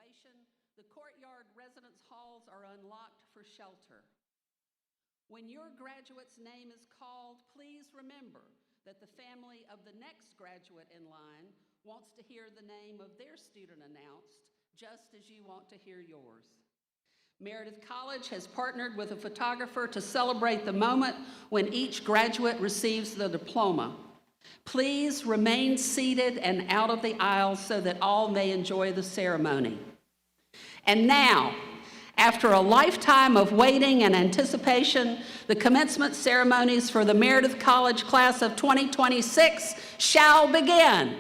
graduation, the courtyard residence halls are unlocked for shelter. When your graduate's name is called, please remember that the family of the next graduate in line wants to hear the name of their student announced, just as you want to hear yours. Meredith College has partnered with a photographer to celebrate the moment when each graduate receives the diploma. Please remain seated and out of the aisles so that all may enjoy the ceremony. And now, after a lifetime of waiting and anticipation, the commencement ceremonies for the Meredith College class of 2026 shall begin.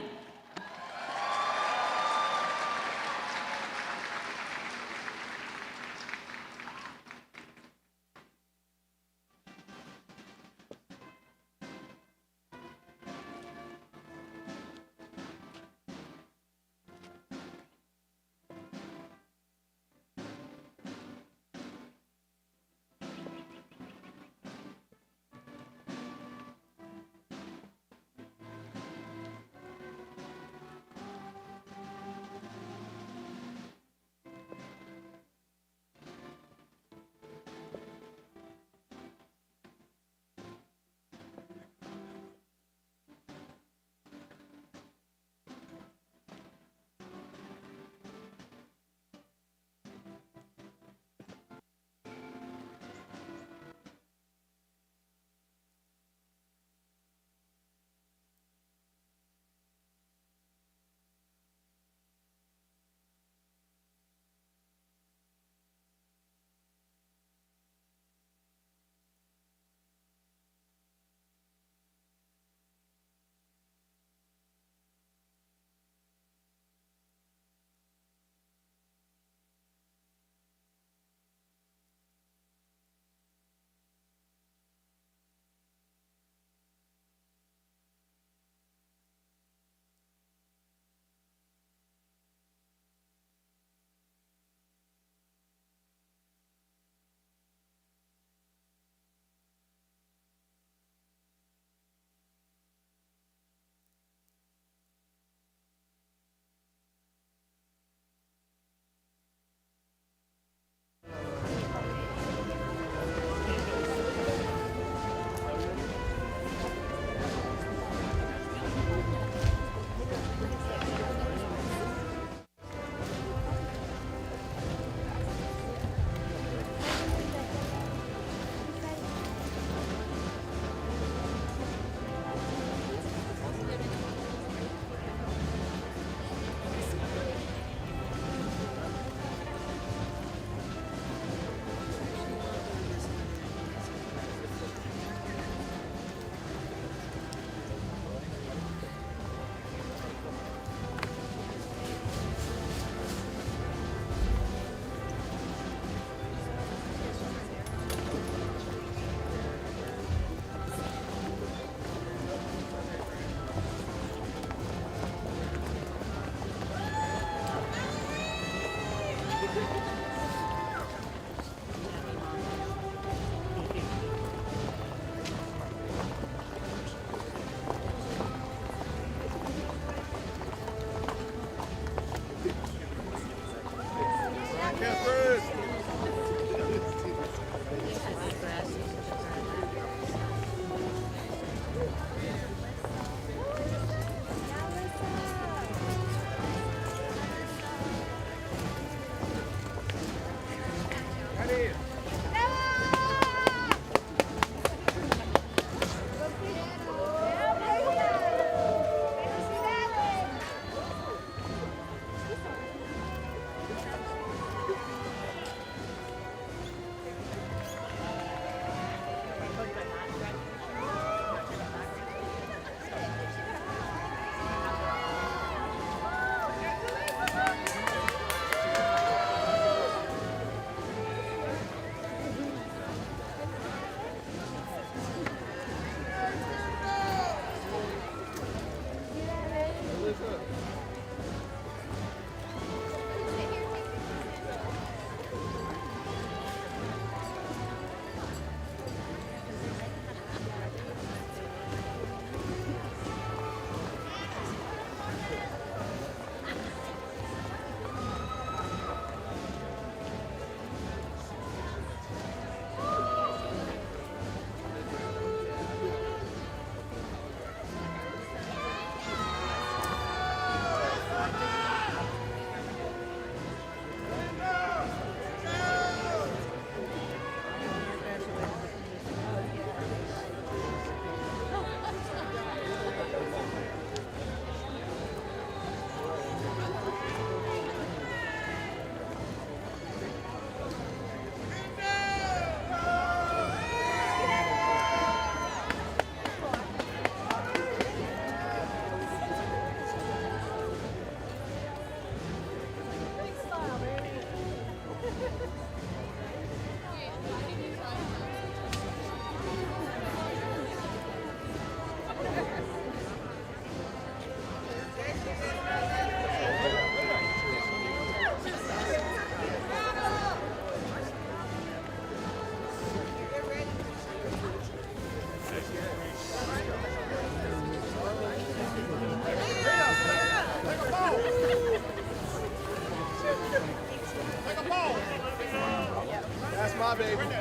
Cameras.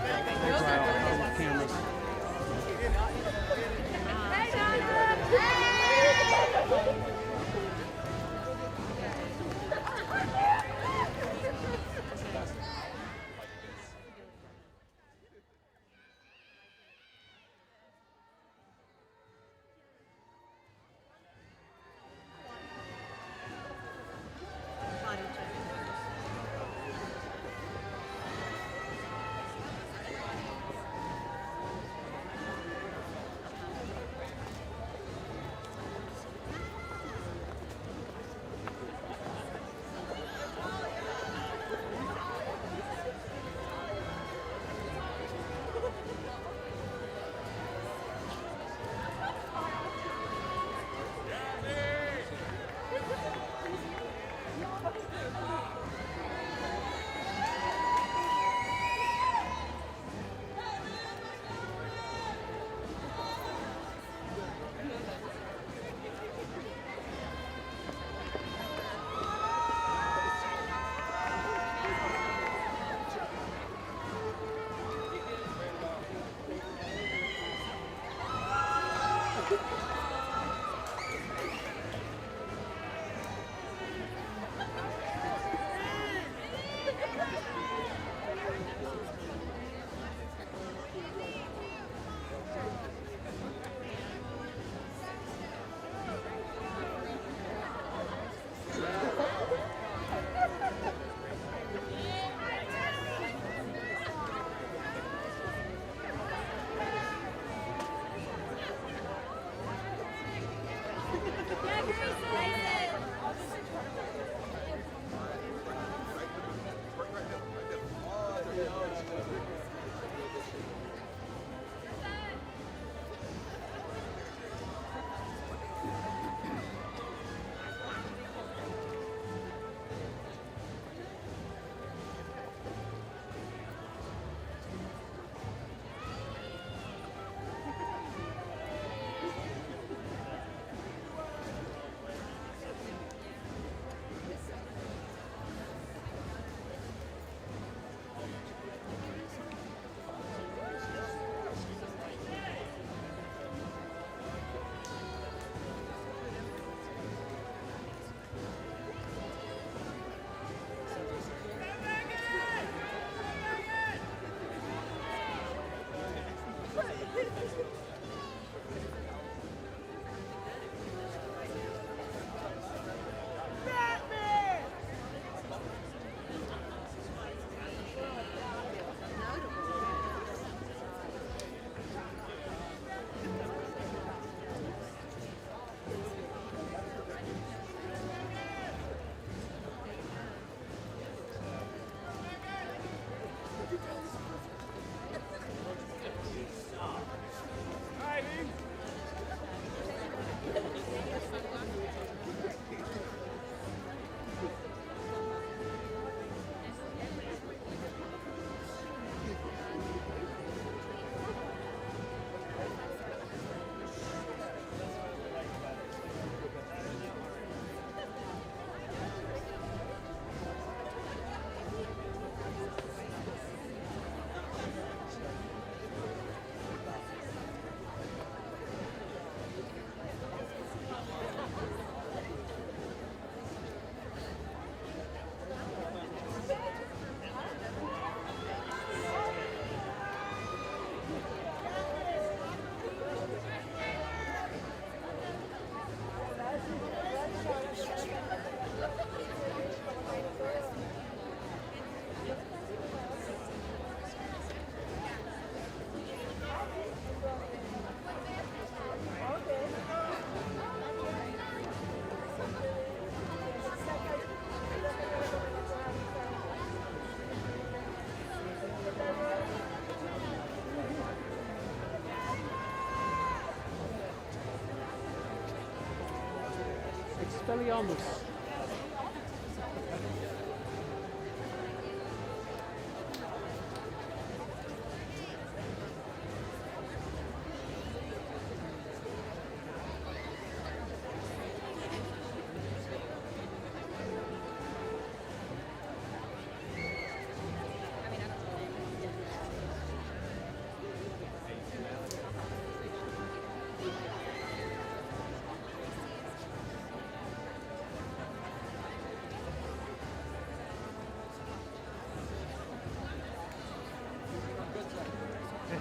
Expelliarmus.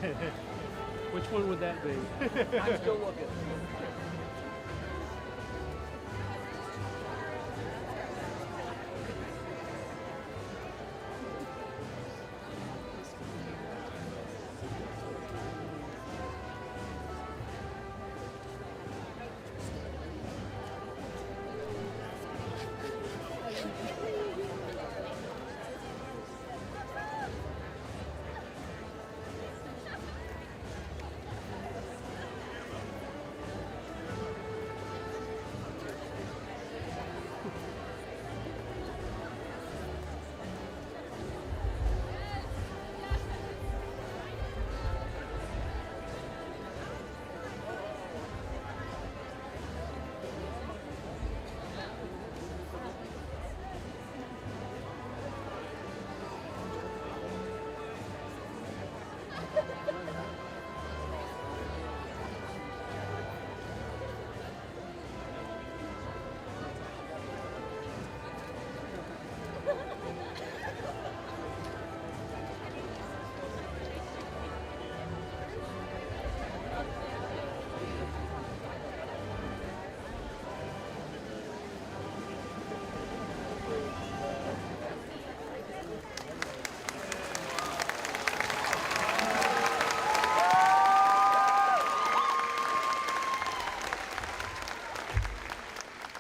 Which one would that be? I'm still looking.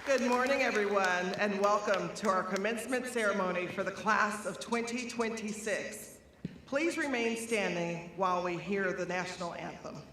Good morning, everyone, and welcome to our commencement ceremony for the class of 2026. Please remain standing while we hear the national anthem.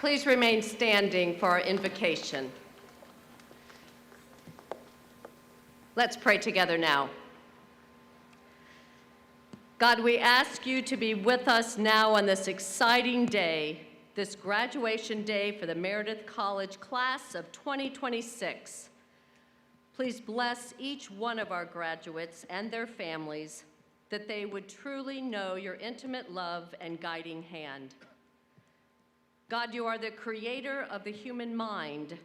Please remain standing for our invocation. Let's pray together now. God, we ask you to be with us now on this exciting day, this graduation day for the Meredith College class of 2026. Please bless each one of our graduates and their families, that they would truly know your intimate love and guiding hand. God, you are the creator of the human mind,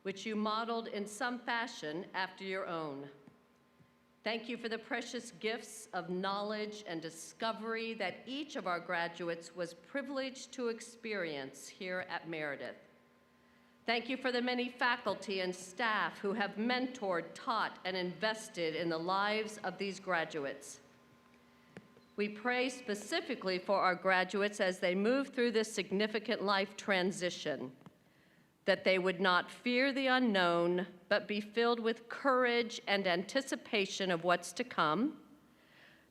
which you modeled in some fashion after your own. Thank you for the precious gifts of knowledge and discovery that each of our graduates was privileged to experience here at Meredith. Thank you for the many faculty and staff who have mentored, taught, and invested in the lives of these graduates. We pray specifically for our graduates as they move through this significant life transition, that they would not fear the unknown, but be filled with courage and anticipation of what's to come,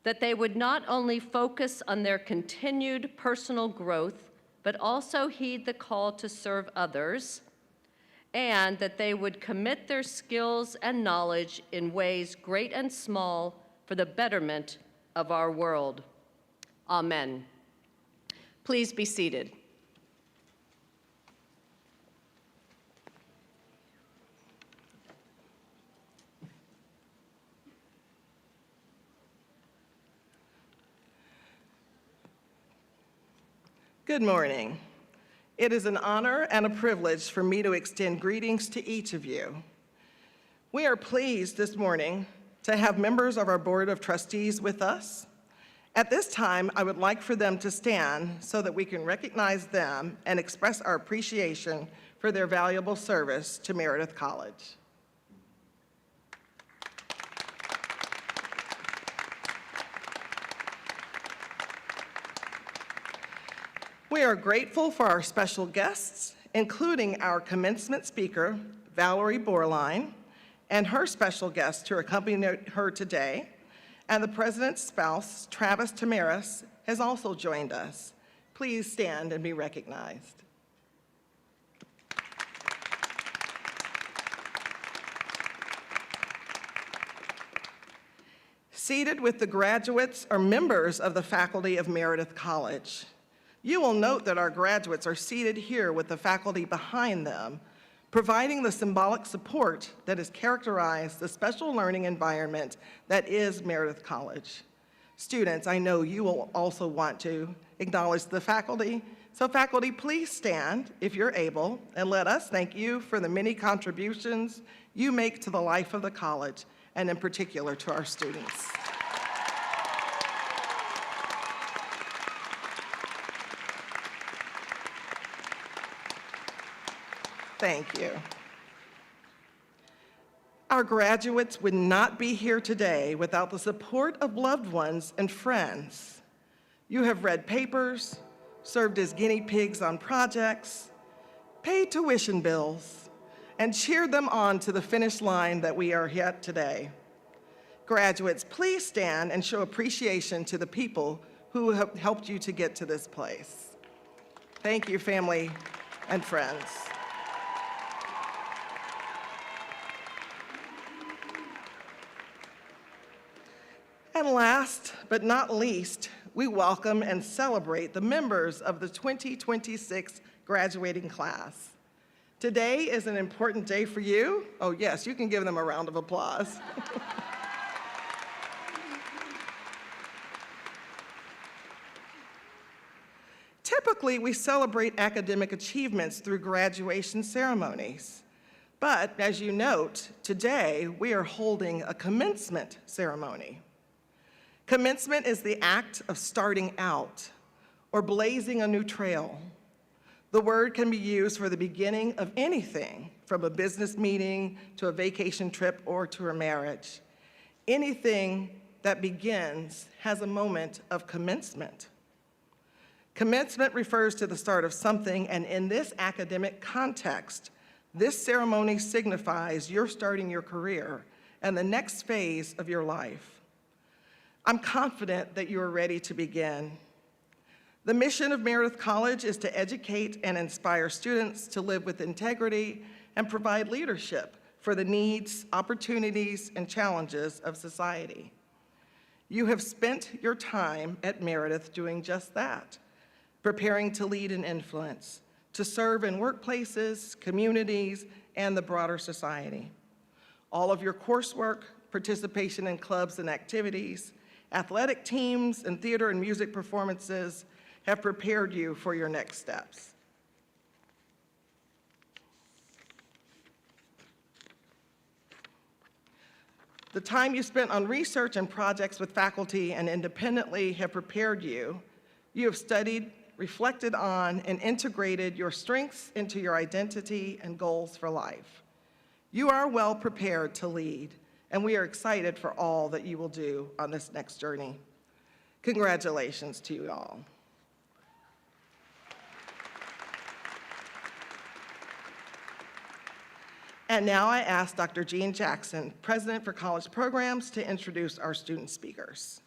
that they would not only focus on their continued personal growth, but also heed the call to serve others, and that they would commit their skills and knowledge in ways great and small for the betterment of our world. Amen. Please be seated. Good morning. It is an honor and a privilege for me to extend greetings to each of you. We are pleased this morning to have members of our Board of Trustees with us. At this time, I would like for them to stand so that we can recognize them and express our appreciation for their valuable service to Meredith College. We are grateful for our special guests, including our commencement speaker, Valerie Borline, and her special guest to accompany her today, and the president's spouse, Travis Tamaris, has also joined us. Please stand and be recognized. Seated with the graduates are members of the faculty of Meredith College. You will note that our graduates are seated here with the faculty behind them, providing the symbolic support that has characterized the special learning environment that is Meredith College. Students, I know you will also want to acknowledge the faculty. So faculty, please stand if you're able, and let us thank you for the many contributions you make to the life of the college, and in particular to our students. Thank you. Our graduates would not be here today without the support of loved ones and friends. You have read papers, served as guinea pigs on projects, paid tuition bills, and cheered them on to the finish line that we are at today. Graduates, please stand and show appreciation to the people who have helped you to get to this place. Thank you, family and friends. And last but not least, we welcome and celebrate the members of the 2026 graduating class. Today is an important day for you. Oh yes, you can give them a round of applause. Typically, we celebrate academic achievements through graduation ceremonies. But as you note, today we are holding a commencement ceremony. Commencement is the act of starting out or blazing a new trail. The word can be used for the beginning of anything, from a business meeting to a vacation trip or to a marriage. Anything that begins has a moment of commencement. Commencement refers to the start of something, and in this academic context, this ceremony signifies you're starting your career and the next phase of your life. I'm confident that you are ready to begin. The mission of Meredith College is to educate and inspire students to live with integrity and provide leadership for the needs, opportunities, and challenges of society. You have spent your time at Meredith doing just that, preparing to lead and influence, to serve in workplaces, communities, and the broader society. All of your coursework, participation in clubs and activities, athletic teams, and theater and music performances have prepared you for your next steps. The time you spent on research and projects with faculty and independently have prepared you. You have studied, reflected on, and integrated your strengths into your identity and goals for life. You are well prepared to lead, and we are excited for all that you will do on this next journey. Congratulations to you all. And now I ask Dr. Jean Jackson, President for College Programs, to introduce our student speakers.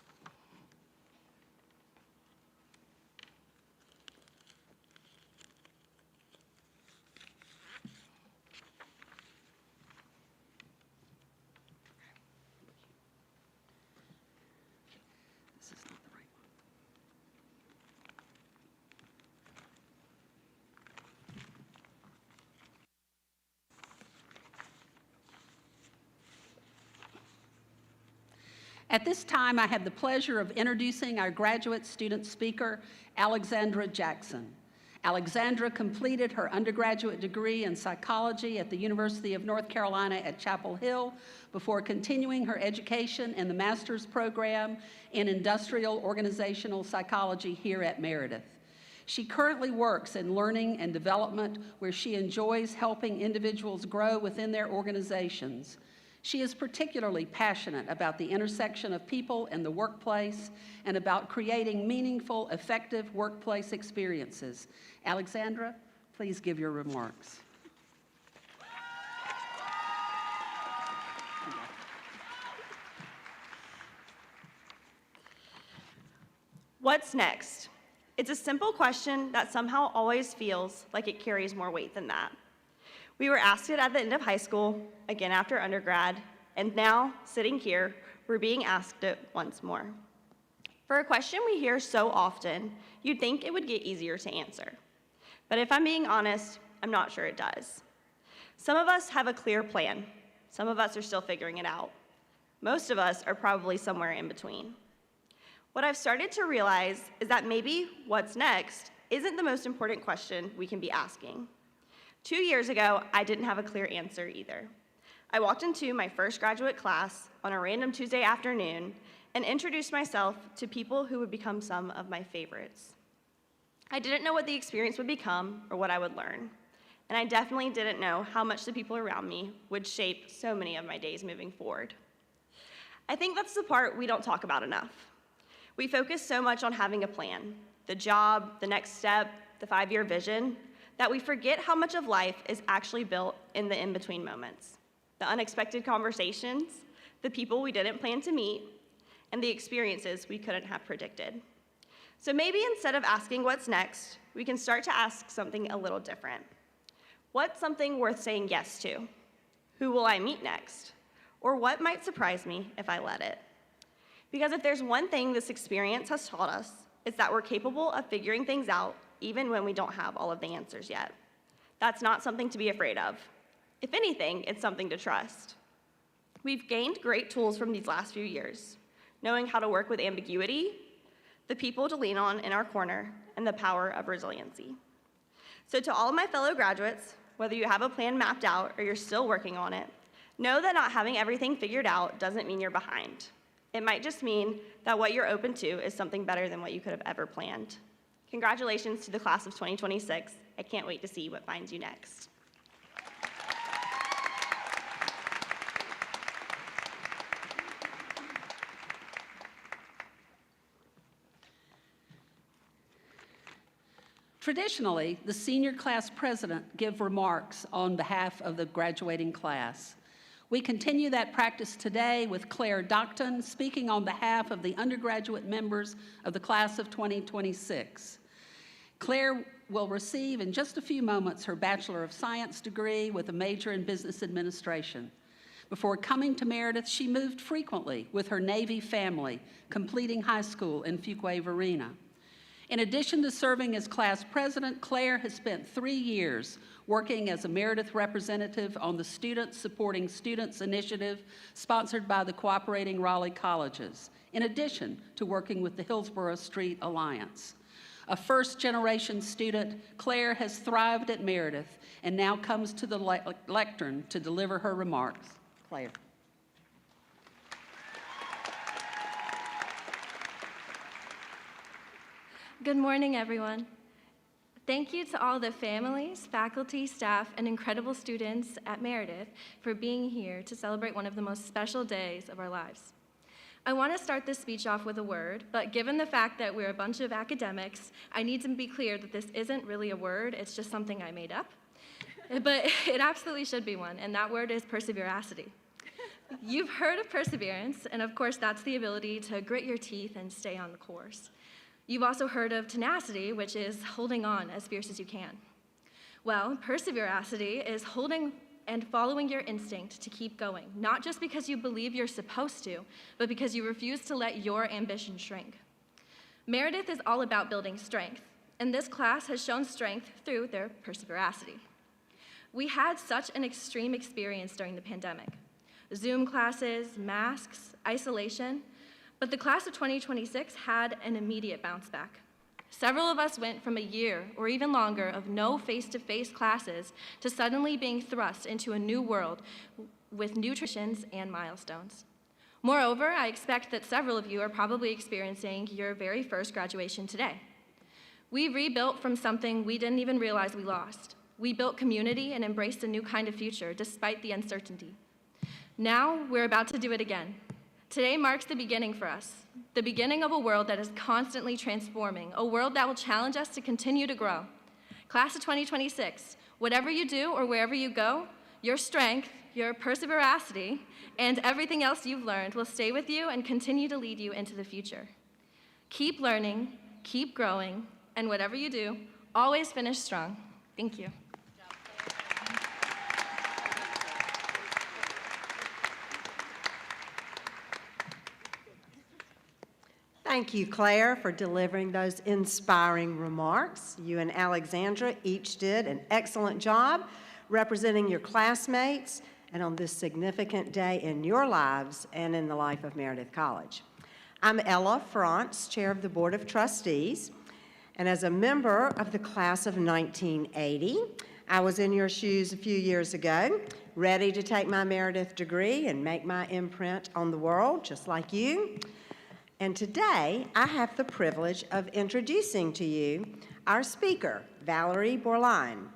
At this time, I have the pleasure of introducing our graduate student speaker, Alexandra Jackson. Alexandra completed her undergraduate degree in psychology at the University of North Carolina at Chapel Hill before continuing her education in the master's program in industrial organizational psychology here at Meredith. She currently works in learning and development, where she enjoys helping individuals grow within their organizations. She is particularly passionate about the intersection of people in the workplace and about creating meaningful, effective workplace experiences. Alexandra, please give your remarks. What's next? It's a simple question that somehow always feels like it carries more weight than that. We were asked it at the end of high school, again after undergrad, and now, sitting here, we're being asked it once more. For a question we hear so often, you'd think it would get easier to answer. But if I'm being honest, I'm not sure it does. Some of us have a clear plan. Some of us are still figuring it out. Most of us are probably somewhere in between. What I've started to realize is that maybe what's next isn't the most important question we can be asking. 2 years ago, I didn't have a clear answer either. I walked into my first graduate class on a random Tuesday afternoon and introduced myself to people who would become some of my favorites. I didn't know what the experience would become or what I would learn, and I definitely didn't know how much the people around me would shape so many of my days moving forward. I think that's the part we don't talk about enough. We focus so much on having a plan, the job, the next step, the 5-year vision, that we forget how much of life is actually built in the in-between moments. The unexpected conversations, the people we didn't plan to meet, and the experiences we couldn't have predicted. So maybe instead of asking what's next, we can start to ask something a little different. What's something worth saying yes to? Who will I meet next? Or what might surprise me if I let it? Because if there's one thing this experience has taught us, it's that we're capable of figuring things out even when we don't have all of the answers yet. That's not something to be afraid of. If anything, it's something to trust. We've gained great tools from these last few years, knowing how to work with ambiguity, the people to lean on in our corner, and the power of resiliency. So to all of my fellow graduates, whether you have a plan mapped out or you're still working on it, know that not having everything figured out doesn't mean you're behind. It might just mean that what you're open to is something better than what you could have ever planned. Congratulations to the class of 2026. I can't wait to see what finds you next. Traditionally, the senior class president gives remarks on behalf of the graduating class. We continue that practice today with Claire Docton speaking on behalf of the undergraduate members of the class of 2026. Claire will receive in just a few moments her Bachelor of Science degree with a major in business administration. Before coming to Meredith, she moved frequently with her Navy family, completing high school in Fuquay-Varina. In addition to serving as class president, Claire has spent 3 years working as a Meredith representative on the Students Supporting Students initiative sponsored by the Cooperating Raleigh Colleges, in addition to working with the Hillsborough Street Alliance. A first-generation student, Claire has thrived at Meredith and now comes to the lectern to deliver her remarks. Claire. Good morning, everyone. Thank you to all the families, faculty, staff, and incredible students at Meredith for being here to celebrate one of the most special days of our lives. I want to start this speech off with a word, but given the fact that we're a bunch of academics, I need to be clear that this isn't really a word, it's just something I made up. But it absolutely should be one, and that word is perseveracity. You've heard of perseverance, and of course that's the ability to grit your teeth and stay on the course. You've also heard of tenacity, which is holding on as fierce as you can. Well, perseveracity is holding and following your instinct to keep going, not just because you believe you're supposed to, but because you refuse to let your ambition shrink. Meredith is all about building strength, and this class has shown strength through their perseveracity. We had such an extreme experience during the pandemic. Zoom classes, masks, isolation, But the class of 2026 had an immediate bounce back. Several of us went from a year or even longer of no face-to-face classes to suddenly being thrust into a new world with new traditions and milestones. Moreover, I expect that several of you are probably experiencing your very first graduation today. We rebuilt from something we didn't even realize we lost. We built community and embraced a new kind of future despite the uncertainty. Now we're about to do it again. Today marks the beginning for us, the beginning of a world that is constantly transforming, a world that will challenge us to continue to grow. Class of 2026, whatever you do or wherever you go, your strength, your perseveracity, and everything else you've learned will stay with you and continue to lead you into the future. Keep learning, keep growing, and whatever you do, always finish strong. Thank you. Thank you, Claire, for delivering those inspiring remarks. You and Alexandra each did an excellent job representing your classmates and on this significant day in your lives and in the life of Meredith College. I'm Ella Frantz, Chair of the Board of Trustees, and as a member of the class of 1980, I was in your shoes a few years ago, ready to take my Meredith degree and make my imprint on the world, just like you. And today, I have the privilege of introducing to you our speaker, Valerie Borline,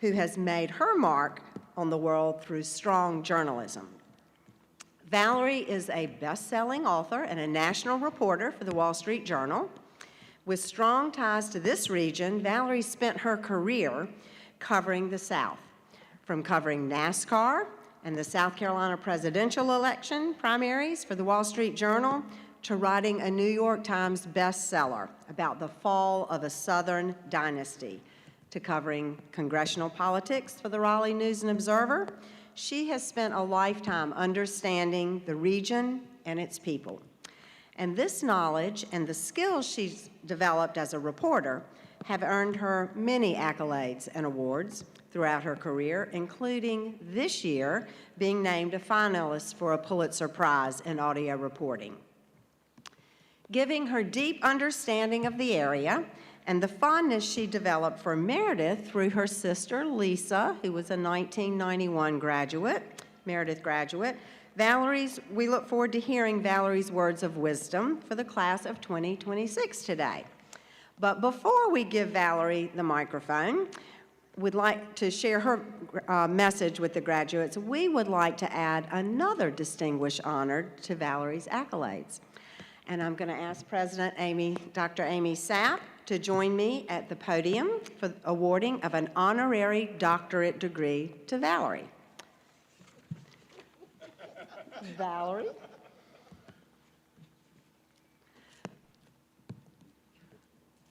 who has made her mark on the world through strong journalism. Valerie is a best-selling author and a national reporter for the Wall Street Journal. With strong ties to this region, Valerie spent her career covering the South, from covering NASCAR and the South Carolina presidential election primaries for the Wall Street Journal, to writing a New York Times bestseller about the fall of a Southern dynasty, to covering congressional politics for the Raleigh News and Observer. She has spent a lifetime understanding the region and its people. And this knowledge and the skills she's developed as a reporter have earned her many accolades and awards throughout her career, including this year being named a finalist for a Pulitzer Prize in audio reporting. Giving her deep understanding of the area and the fondness she developed for Meredith through her sister, Lisa, who was a 1991 graduate, Meredith graduate, we look forward to hearing Valerie's words of wisdom for the class of 2026 today. But before we give Valerie the microphone, we'd like to share her message with the graduates. We would like to add another distinguished honor to Valerie's accolades. And I'm going to ask President Dr. Amy Sapp to join me at the podium for awarding of an honorary doctorate degree to Valerie. Valerie.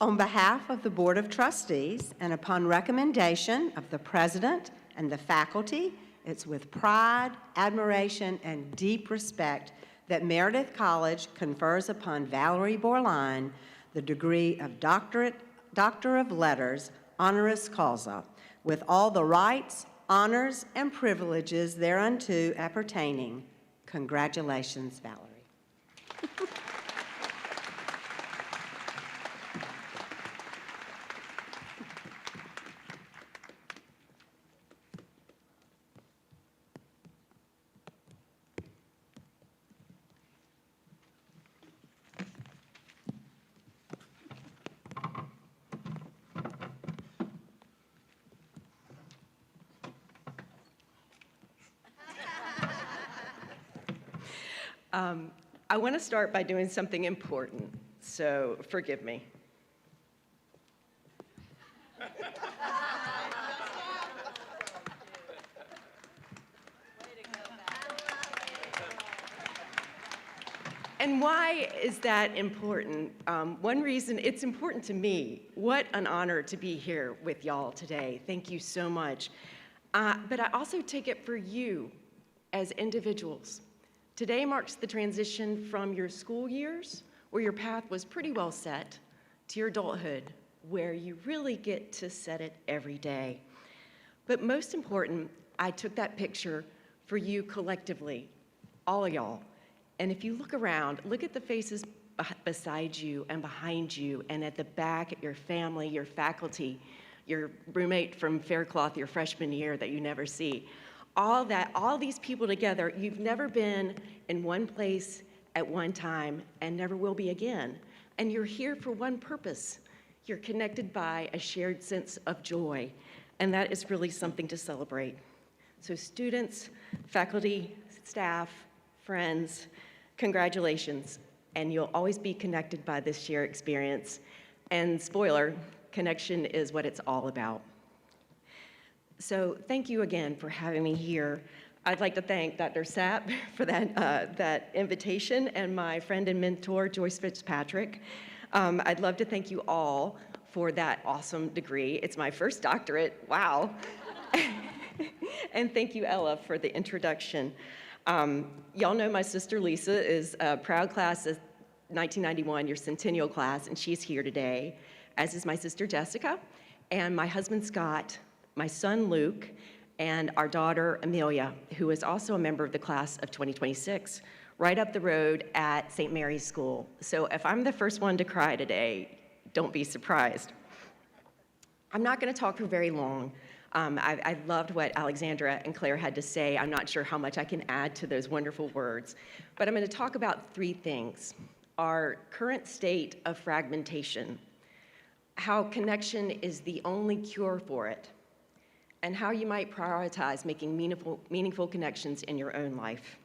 On behalf of the Board of Trustees and upon recommendation of the President and the faculty, it's with pride, admiration, and deep respect that Meredith College confers upon Valerie Borline the degree of Doctor of Letters, honoris causa, with all the rights, honors, and privileges thereunto appertaining. Congratulations, Valerie. I want to start by doing something important, so forgive me. And why is that important? One reason, it's important to me. What an honor to be here with y'all today. Thank you so much. But I also take it for you as individuals. Today marks the transition from your school years, where your path was pretty well set, to your adulthood, where you really get to set it every day. But most important, I took that picture for you collectively, all of y'all, And if you look around, look at the faces beside you and behind you and at the back, at your family, your faculty, your roommate from Faircloth your freshman year that you never see. All these people together, you've never been in one place at one time and never will be again. And you're here for one purpose. You're connected by a shared sense of joy, and that is really something to celebrate. So students, faculty, staff, friends, congratulations, and you'll always be connected by this shared experience. And spoiler, connection is what it's all about. So thank you again for having me here. I'd like to thank Dr. Sapp for that invitation and my friend and mentor, Joyce Fitzpatrick. I'd love to thank you all for that awesome degree. It's my first doctorate, wow. And thank you, Ella, for the introduction. Y'all know my sister Lisa is a proud class of 1991, your centennial class, and she's here today, as is my sister Jessica, and my husband Scott, my son Luke, and our daughter Amelia, who is also a member of the class of 2026, right up the road at St. Mary's School. So if I'm the first one to cry today, don't be surprised. I'm not going to talk for very long. I loved what Alexandra and Claire had to say. I'm not sure how much I can add to those wonderful words, but I'm going to talk about three things. Our current state of fragmentation, how connection is the only cure for it, and how you might prioritize making meaningful connections in your own life.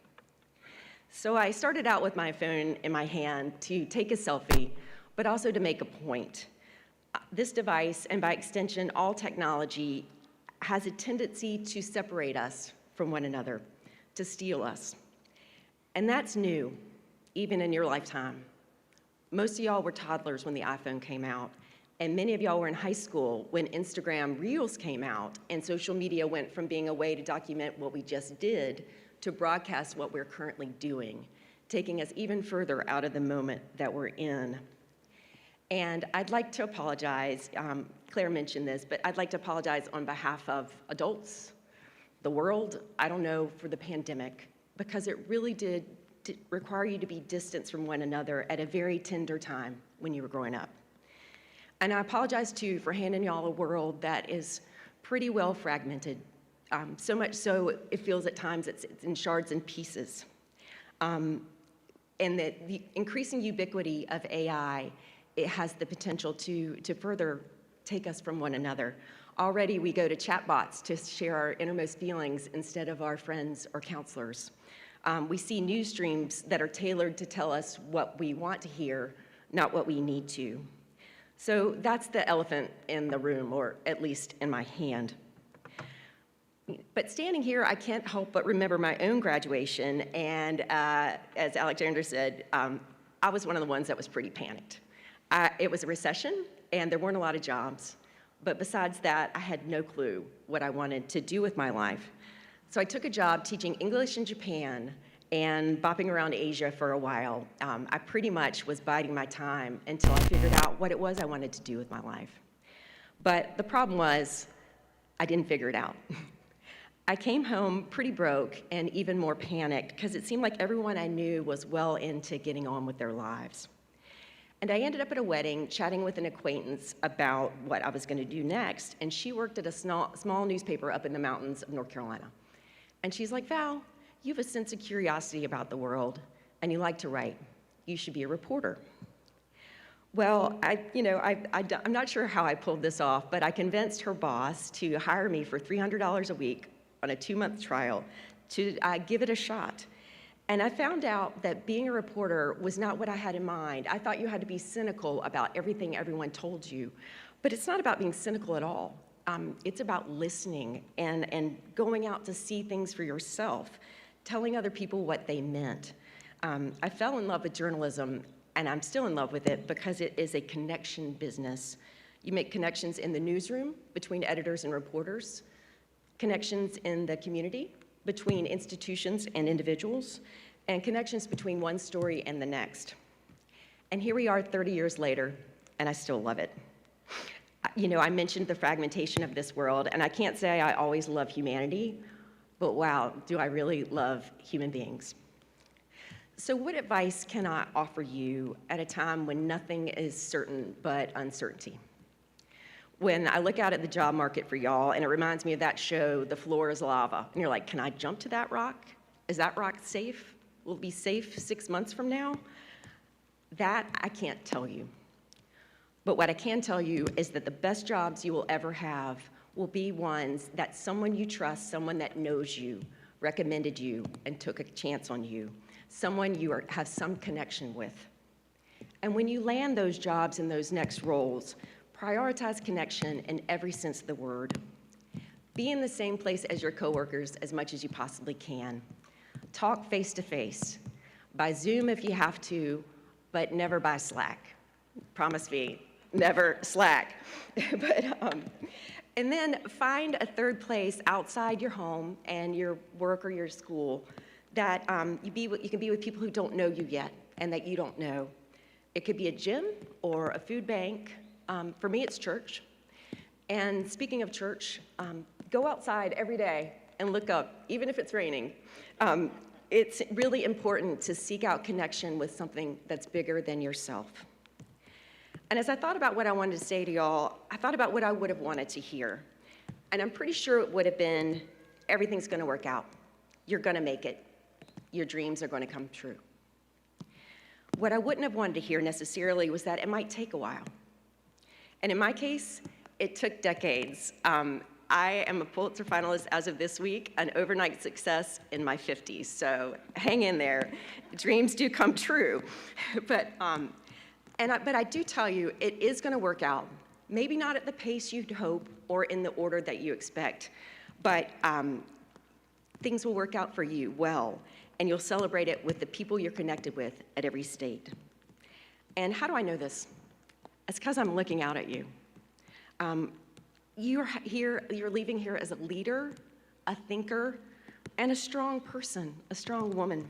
So I started out with my phone in my hand to take a selfie, but also to make a point. This device, and by extension, all technology, has a tendency to separate us from one another, to steal us. And that's new, even in your lifetime. Most of y'all were toddlers when the iPhone came out, and many of y'all were in high school when Instagram Reels came out and social media went from being a way to document what we just did to broadcast what we're currently doing, taking us even further out of the moment that we're in. And I'd like to apologize, Claire mentioned this, but I'd like to apologize on behalf of adults, the world, I don't know, for the pandemic, because it really did require you to be distanced from one another at a very tender time when you were growing up. And I apologize too for handing y'all a world that is pretty well fragmented, so much so it feels at times it's in shards and pieces. And that the increasing ubiquity of AI, it has the potential to further take us from one another. Already we go to chatbots to share our innermost feelings instead of our friends or counselors. We see news streams that are tailored to tell us what we want to hear, not what we need to. So that's the elephant in the room, or at least in my hand. But standing here, I can't help but remember my own graduation, and as Alexandra said, I was one of the ones that was pretty panicked. It was a recession, and there weren't a lot of jobs. But besides that, I had no clue what I wanted to do with my life. So I took a job teaching English in Japan and bopping around Asia for a while. I pretty much was biding my time until I figured out what it was I wanted to do with my life. But the problem was, I didn't figure it out. I came home pretty broke and even more panicked because it seemed like everyone I knew was well into getting on with their lives. And I ended up at a wedding chatting with an acquaintance about what I was going to do next, and she worked at a small newspaper up in the mountains of North Carolina. And she's like, Val, you have a sense of curiosity about the world, and you like to write. You should be a reporter. Well, I'm not sure how I pulled this off, but I convinced her boss to hire me for $300 a week on a 2-month trial to give it a shot. And I found out that being a reporter was not what I had in mind. I thought you had to be cynical about everything everyone told you, but it's not about being cynical at all. It's about listening and going out to see things for yourself, telling other people what they meant. I fell in love with journalism, and I'm still in love with it because it is a connection business. You make connections in the newsroom between editors and reporters, connections in the community between institutions and individuals, and connections between one story and the next. And here we are 30 years later, and I still love it. I mentioned the fragmentation of this world, and I can't say I always love humanity, but wow, do I really love human beings. So what advice can I offer you at a time when nothing is certain but uncertainty? When I look out at the job market for y'all, and it reminds me of that show, The Floor is Lava, and you're like, can I jump to that rock? Is that rock safe? Will it be safe 6 months from now? That I can't tell you. But what I can tell you is that the best jobs you will ever have will be ones that someone you trust, someone that knows you, recommended you, and took a chance on you, someone you have some connection with. And when you land those jobs in those next roles, prioritize connection in every sense of the word. Be in the same place as your coworkers as much as you possibly can. Talk face to face, by Zoom if you have to, but never by Slack. Promise me, never Slack. And then find a third place outside your home and your work or your school that you can be with people who don't know you yet and that you don't know. It could be a gym or a food bank. For me, it's church. And speaking of church, go outside every day and look up, even if it's raining. It's really important to seek out connection with something that's bigger than yourself. And as I thought about what I wanted to say to y'all, I thought about what I would have wanted to hear. And I'm pretty sure it would have been, everything's gonna work out. You're gonna make it. Your dreams are gonna come true. What I wouldn't have wanted to hear necessarily was that it might take a while. And in my case, it took decades. I am a Pulitzer finalist as of this week, an overnight success in my 50s, so hang in there. Dreams do come true. But I do tell you, it is gonna work out. Maybe not at the pace you'd hope or in the order that you expect, but things will work out for you well, and you'll celebrate it with the people you're connected with at every state. And how do I know this? It's because I'm looking out at you. You're leaving here as a leader, a thinker, and a strong person, a strong woman.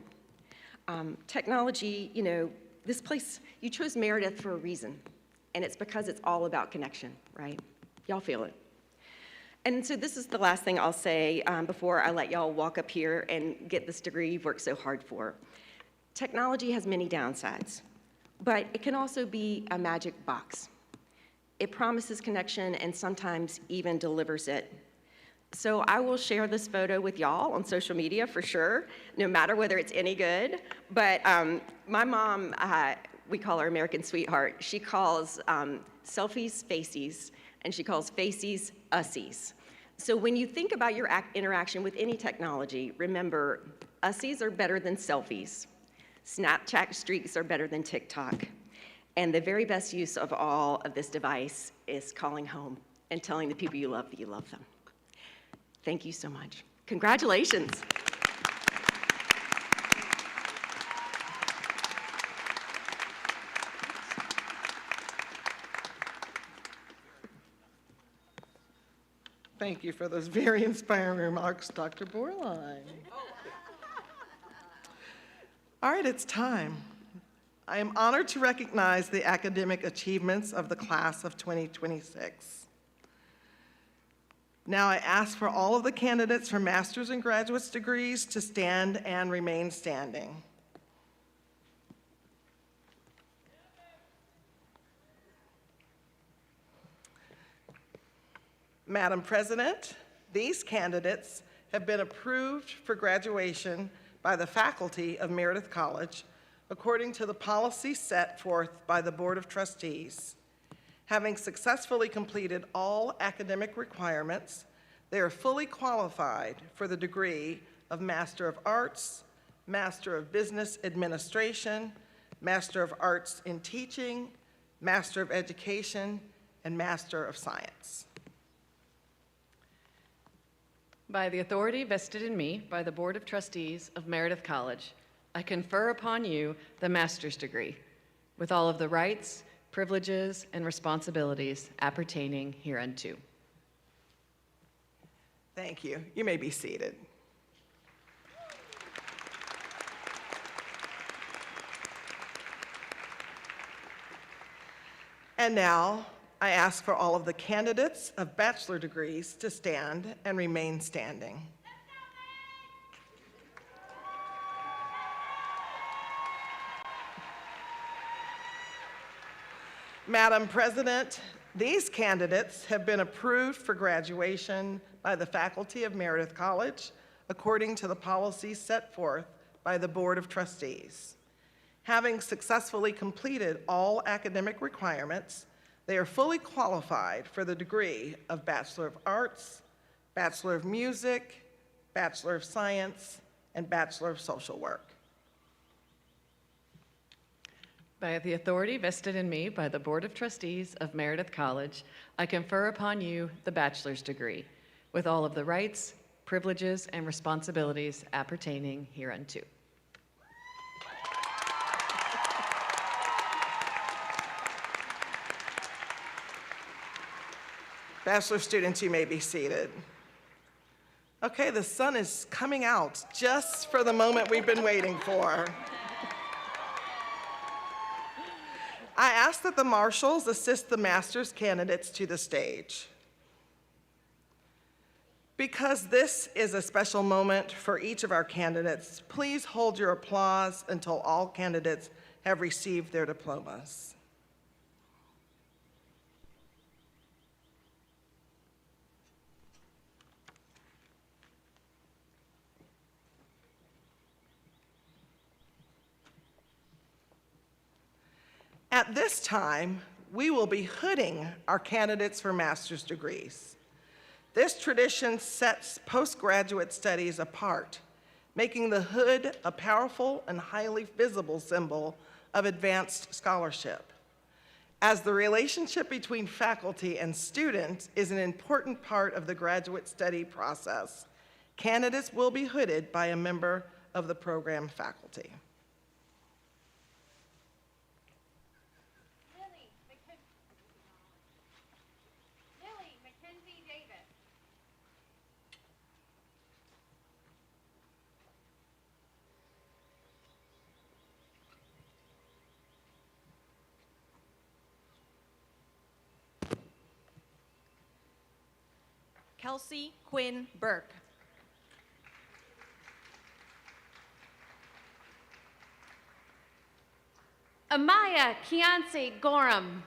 Technology, this place, you chose Meredith for a reason, and it's because it's all about connection, right? Y'all feel it. And so this is the last thing I'll say before I let y'all walk up here and get this degree you've worked so hard for. Technology has many downsides, but it can also be a magic box. It promises connection and sometimes even delivers it. So I will share this photo with y'all on social media for sure, no matter whether it's any good. But my mom, we call her American Sweetheart. She calls selfies facies, and she calls facies ussies. So when you think about your interaction with any technology, remember, ussies are better than selfies. Snapchat streaks are better than TikTok. And the very best use of all of this device is calling home and telling the people you love that you love them. Thank you so much. Congratulations. Thank you for those very inspiring remarks, Dr. Borline. All right, it's time. I am honored to recognize the academic achievements of the class of 2026. Now I ask for all of the candidates for master's and graduate's degrees to stand and remain standing. Madam President, these candidates have been approved for graduation by the faculty of Meredith College according to the policy set forth by the Board of Trustees. Having successfully completed all academic requirements, they are fully qualified for the degree of Master of Arts, Master of Business Administration, Master of Arts in Teaching, Master of Education, and Master of Science. By the authority vested in me by the Board of Trustees of Meredith College, I confer upon you the master's degree with all of the rights, privileges, and responsibilities appertaining hereunto. Thank you. You may be seated. And now, I ask for all of the candidates of bachelor degrees to stand and remain standing. Madam President, these candidates have been approved for graduation by the faculty of Meredith College according to the policies set forth by the Board of Trustees. Having successfully completed all academic requirements, they are fully qualified for the degree of Bachelor of Arts, Bachelor of Music, Bachelor of Science, and Bachelor of Social Work. By the authority vested in me by the Board of Trustees of Meredith College, I confer upon you the bachelor's degree, with all of the rights, privileges, and responsibilities appertaining hereunto. Bachelor students, you may be seated. Okay, the sun is coming out just for the moment we've been waiting for. I ask that the marshals assist the master's candidates to the stage. Because this is a special moment for each of our candidates, please hold your applause until all candidates have received their diplomas. At this time, we will be hooding our candidates for master's degrees. This tradition sets postgraduate studies apart, making the hood a powerful and highly visible symbol of advanced scholarship. As the relationship between faculty and students is an important part of the graduate study process, candidates will be hooded by a member of the program faculty. Kelsey Quinn Burke. Amaya Kiance Gorham.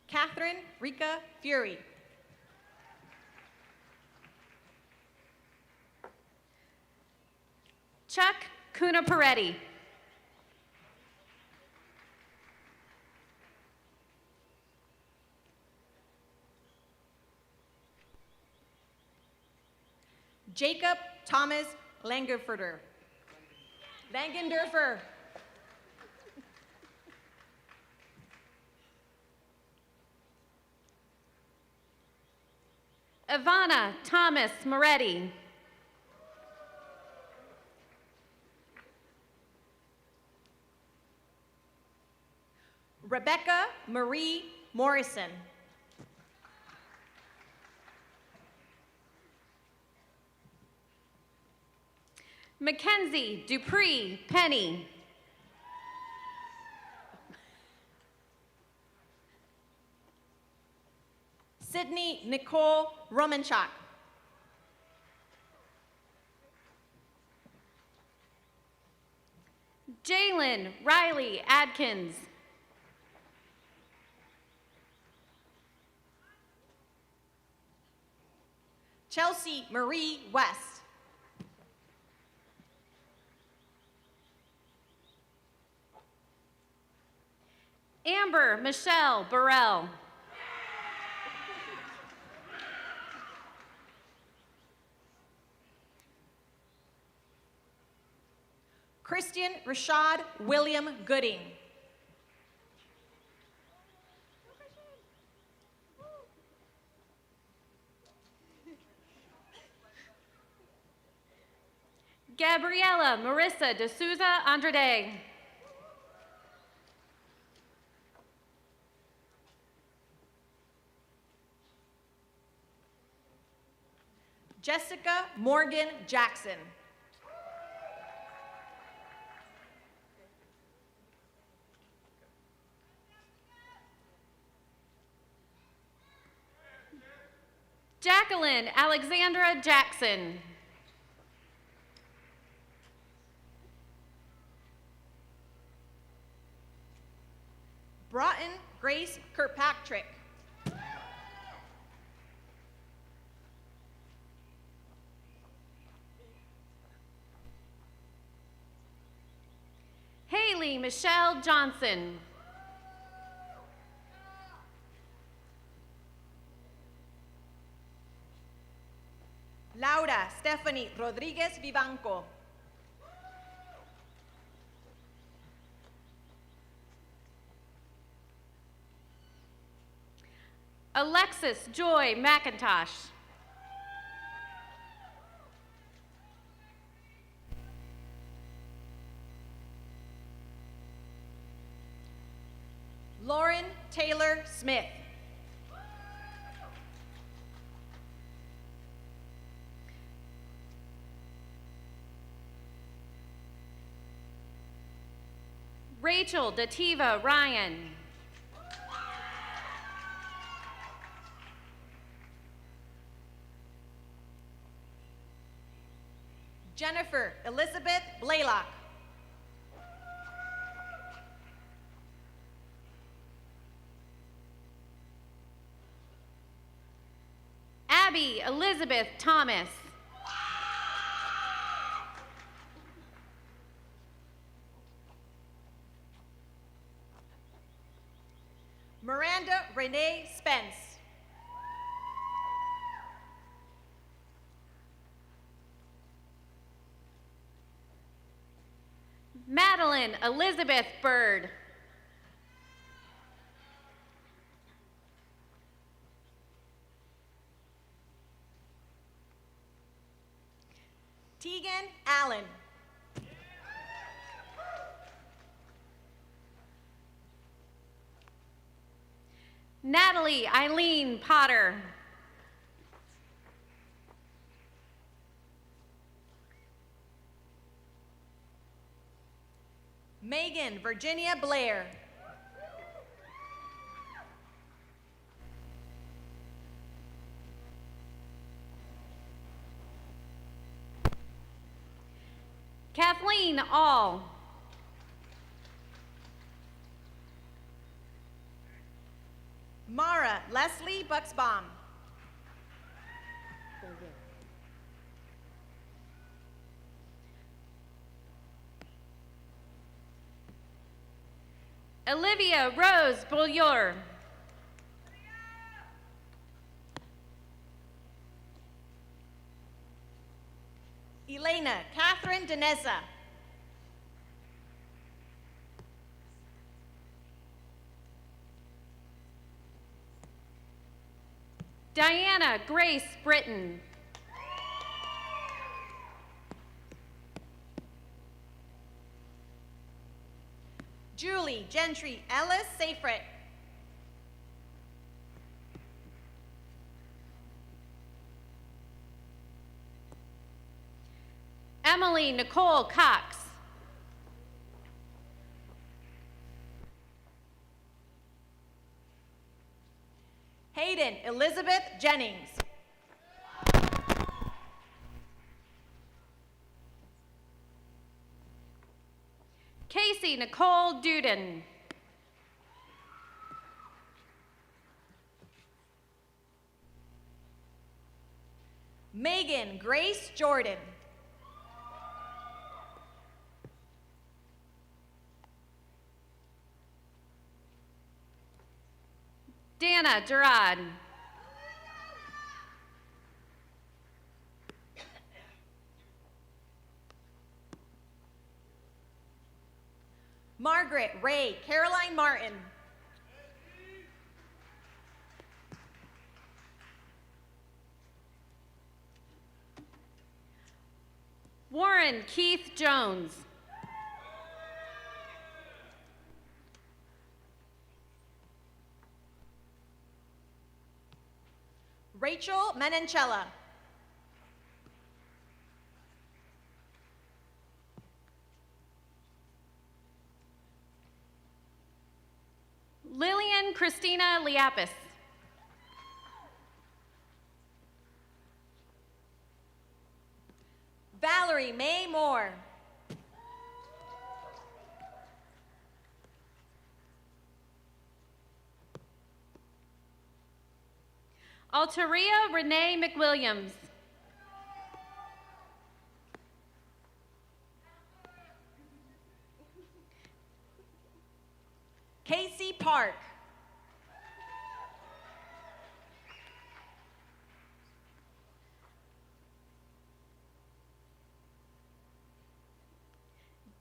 Catherine Rika Fury. Chuck Kuna Peretti. Jacob Thomas Langenderfer. Ivana Thomas Moretti. Rebecca Marie Morrison. Mackenzie Dupree Penny. Sydney Nicole Romanchuk. Jalen Riley Adkins. Chelsea Marie West. Amber Michelle Burrell. Christian Rashad William Gooding. Gabriela Marissa De Souza Andrade. Jessica Morgan Jackson. Jacqueline Alexandra Jackson. Broughton Grace Kirkpatrick. Haley Michelle Johnson. Laura Stephanie Rodriguez Vivanco. Alexis Joy McIntosh. Lauren Taylor Smith. Rachel Dativa Ryan. Jennifer Elizabeth Blaylock. Abby Elizabeth Thomas. Miranda Renee Spence. Madeline Elizabeth Bird. Tegan Allen. Natalie Eileen Potter. Megan Virginia Blair. Kathleen All. Mara Leslie Buxbaum. Olivia Rose Bouilleur. Elena Catherine Daneza. Diana Grace Britton. Julie Gentry Ellis Seyfried. Emily Nicole Cox. Hayden Elizabeth Jennings. Casey Nicole Duden. Megan Grace Jordan. Dana Gerard. Margaret Ray Caroline Martin. Warren Keith Jones. Rachel Menenchella. Lillian Christina Liapis. Valerie Mae Moore. Alteria Renee McWilliams. Casey Park.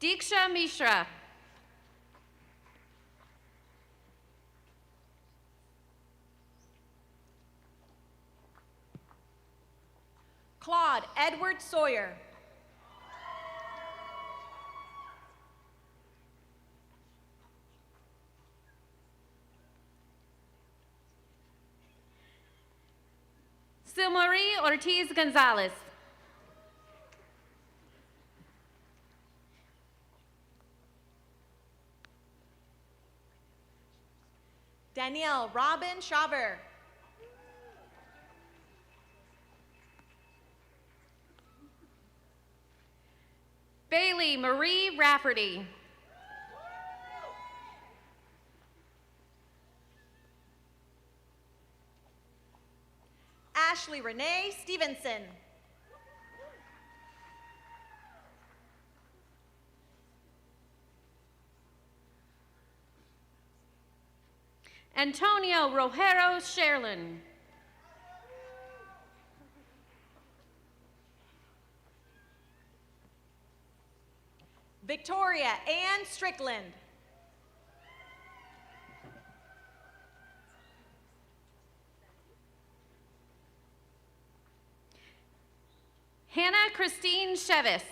Diksha Mishra. Claude Edward Sawyer. Silmarie Ortiz Gonzalez. Danielle Robin Shaver. Bailey Marie Rafferty. Ashley Renee Stevenson. Antonio Rojero Sherlin. Victoria Ann Strickland. Hannah Christine Chevis.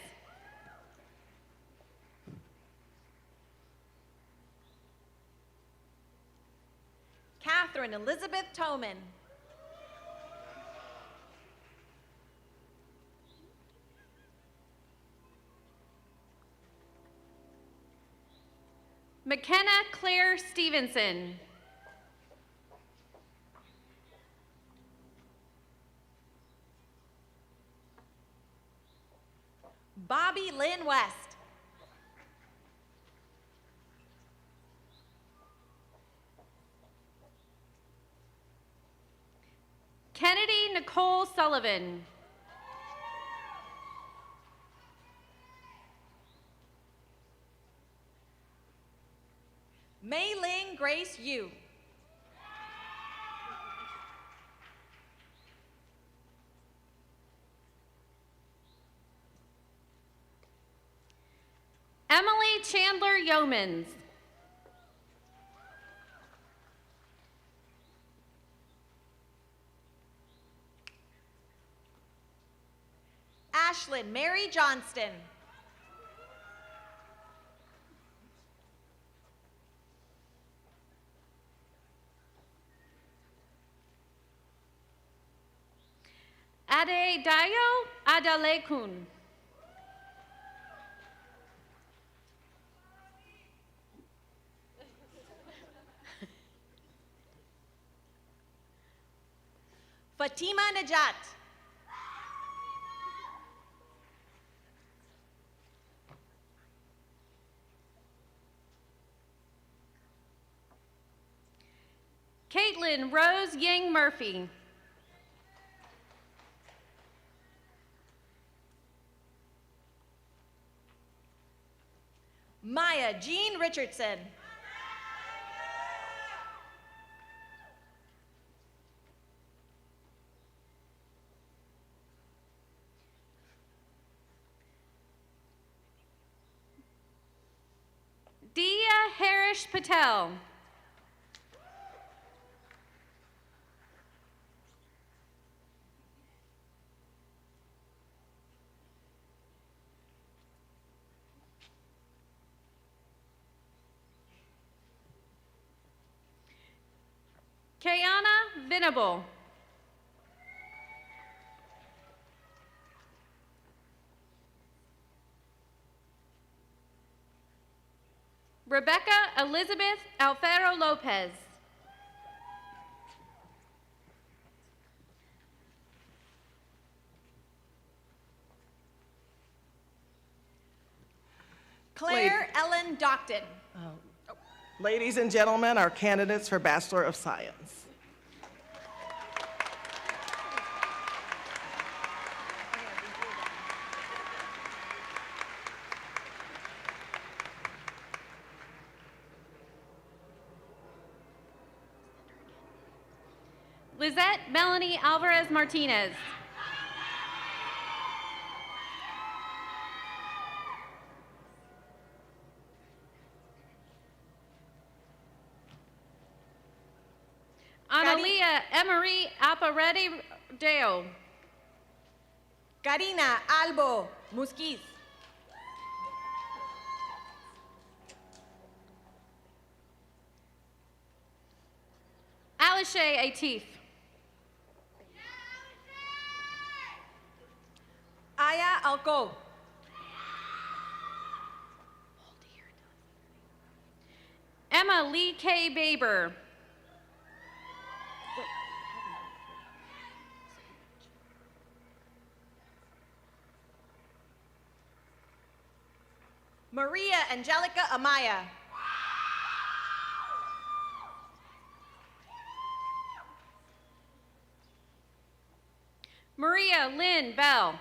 Catherine Elizabeth Toman. McKenna Claire Stevenson. Bobby Lynn West. Kennedy Nicole Sullivan. Mei Ling Grace Yu. Emily Chandler Yeomans. Ashlyn Mary Johnston. Adedayo Adalekun. Fatima Najat. Caitlin Rose Yang Murphy. Maya Jean Richardson. Dia Harish Patel. Kayana Venable. Rebecca Elizabeth Alfaro Lopez. Claire Ellen Docton. Ladies and gentlemen, our candidates for Bachelor of Science. Lizette Melanie Alvarez Martinez. Analia Emery Aparetti Deo. Karina Albo Musquiz. Alishay Atif. Aya Alco. Emma Lee K. Baber. Maria Angelica Amaya. Maria Lynn Bell.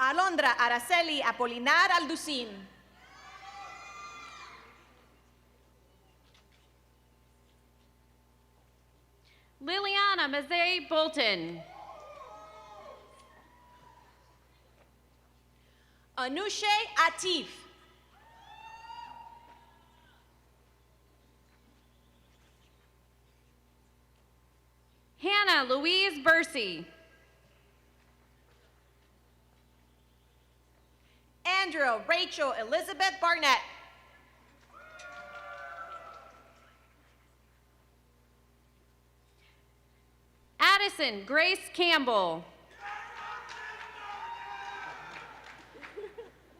Alondra Araceli Apolinar Alducin. Liliana Mazay Bolton. Anushe Atif. Hannah Louise Bursey. Andrew Rachel Elizabeth Barnett. Addison Grace Campbell.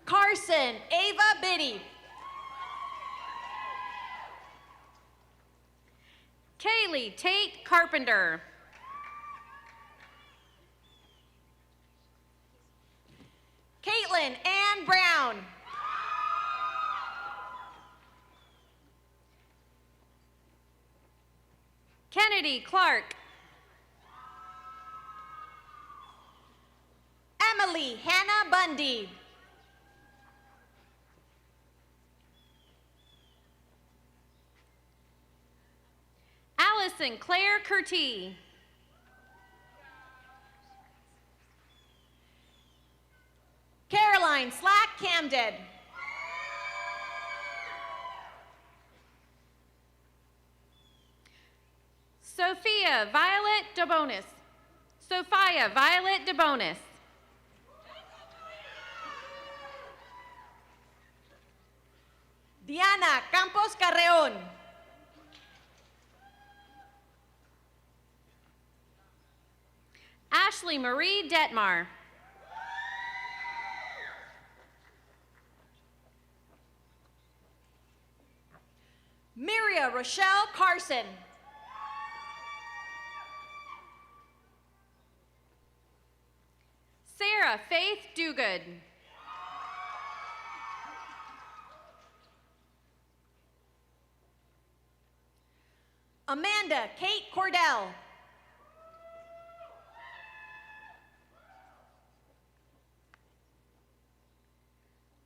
Carson Ava Biddy. Kaylee Tate Carpenter. Caitlin Ann Brown. Kennedy Clark. Emily Hannah Bundy. Allison Claire Curti. Caroline Slack Camden. Sophia Violet DeBonis. Sophia Violet DeBonis. Diana Campos Carreon. Ashley Marie Detmar. Miria Rochelle Carson. Sarah Faith Duguid. Amanda Kate Cordell.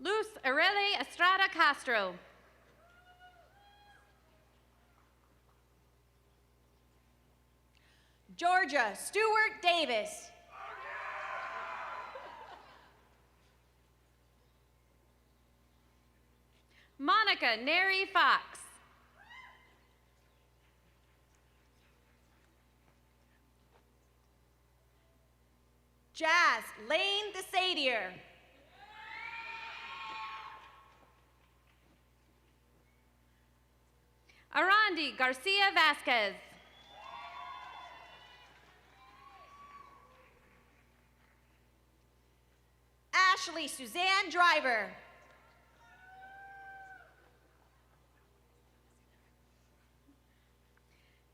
Luz Arele Estrada Castro. Georgia Stewart Davis. Monica Neri Fox. Jazz Lane DeSadier. Arandi Garcia Vasquez. Ashley Suzanne Driver.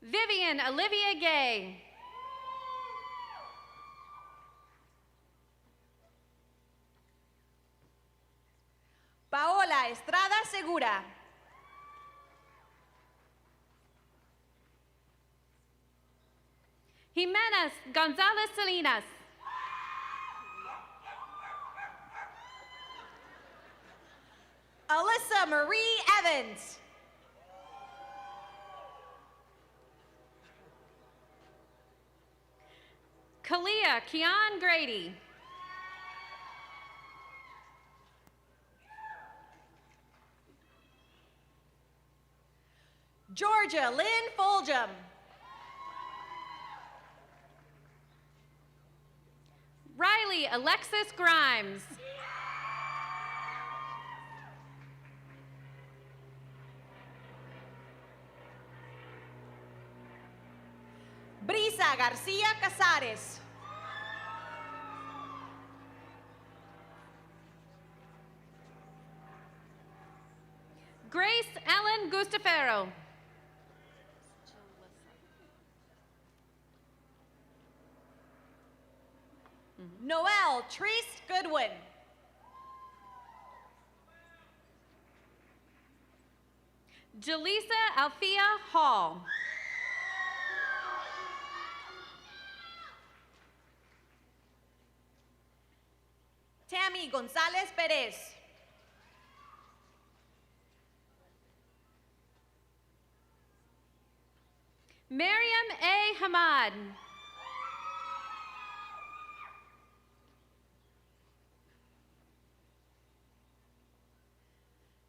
Vivian Olivia Gay. Paola Estrada Segura. Jimenez Gonzalez Salinas. Alyssa Marie Evans. Kalia Keon Grady. Georgia Lynn Foljam. Riley Alexis Grimes. Brisa Garcia Casares. Grace Ellen Gustafero. Noelle Treese Goodwin. Jaleesa Alfia Hall. Tammy Gonzalez Perez. Miriam A. Hamad.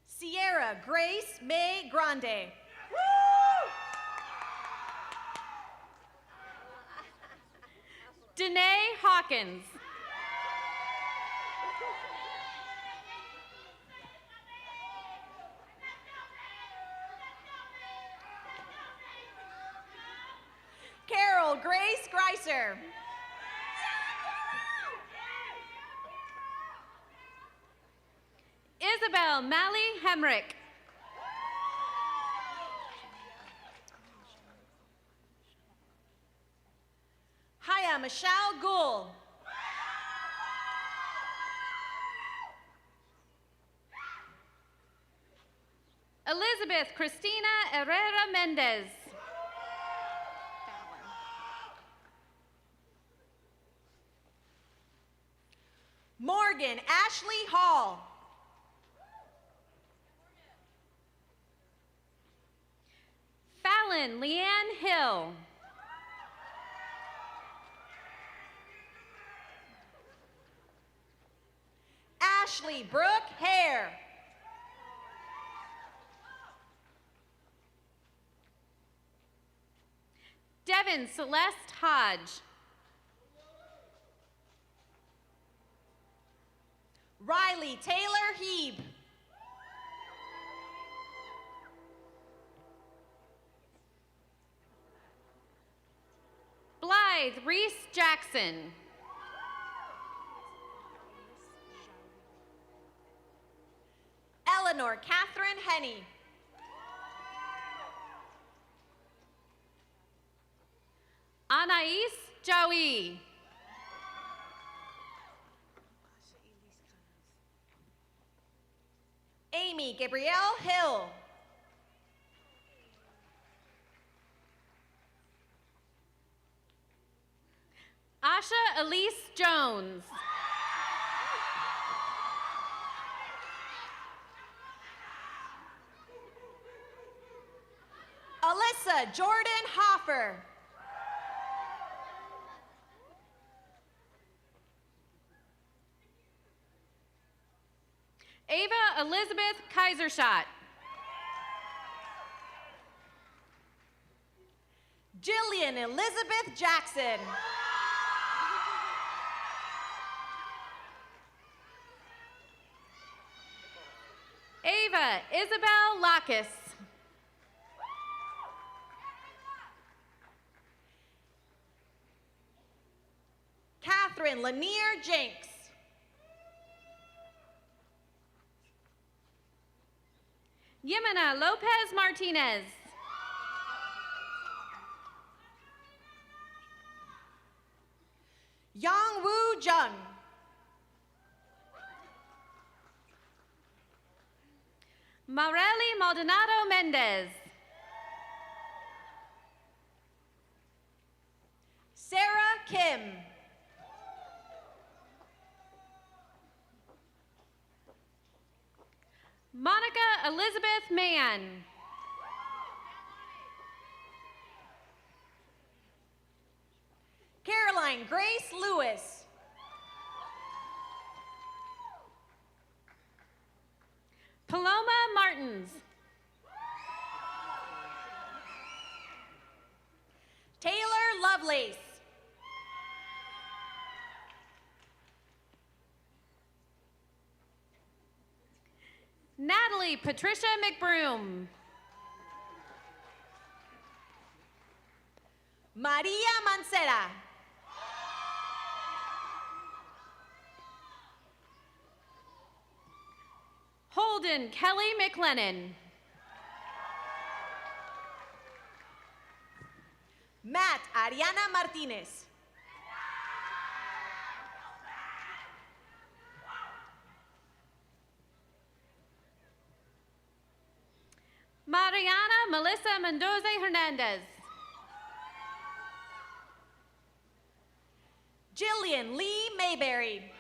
Sierra Grace May Grande. Danae Hawkins. Carol Grace Greiser. Isabel Mally Hemrick. Haya Michelle Gould. Elizabeth Christina Herrera Mendez. Morgan Ashley Hall. Fallon Leanne Hill. Ashley Brooke Hare. Devin Celeste Hodge. Riley Taylor Heeb. Blythe Reese Jackson. Eleanor Catherine Henney. Anais Joey. Amy Gabrielle Hill. Asha Elise Jones. Alyssa Jordan Hoffer. Ava Elizabeth Kaisershot. Jillian Elizabeth Jackson. Ava Isabel Lacus. Catherine Lanier Jenks. Yemena Lopez Martinez. Yang Woo Jung. Marely Maldonado Mendez. Sarah Kim. Monica Elizabeth Mann. Caroline Grace Lewis. Paloma Martins. Taylor Lovelace. Natalie Patricia McBroom. Maria Mancera. Holden Kelly McLennan. Matt Ariana Martinez. Mariana Melissa Mendoza Hernandez. Jillian Lee Mayberry.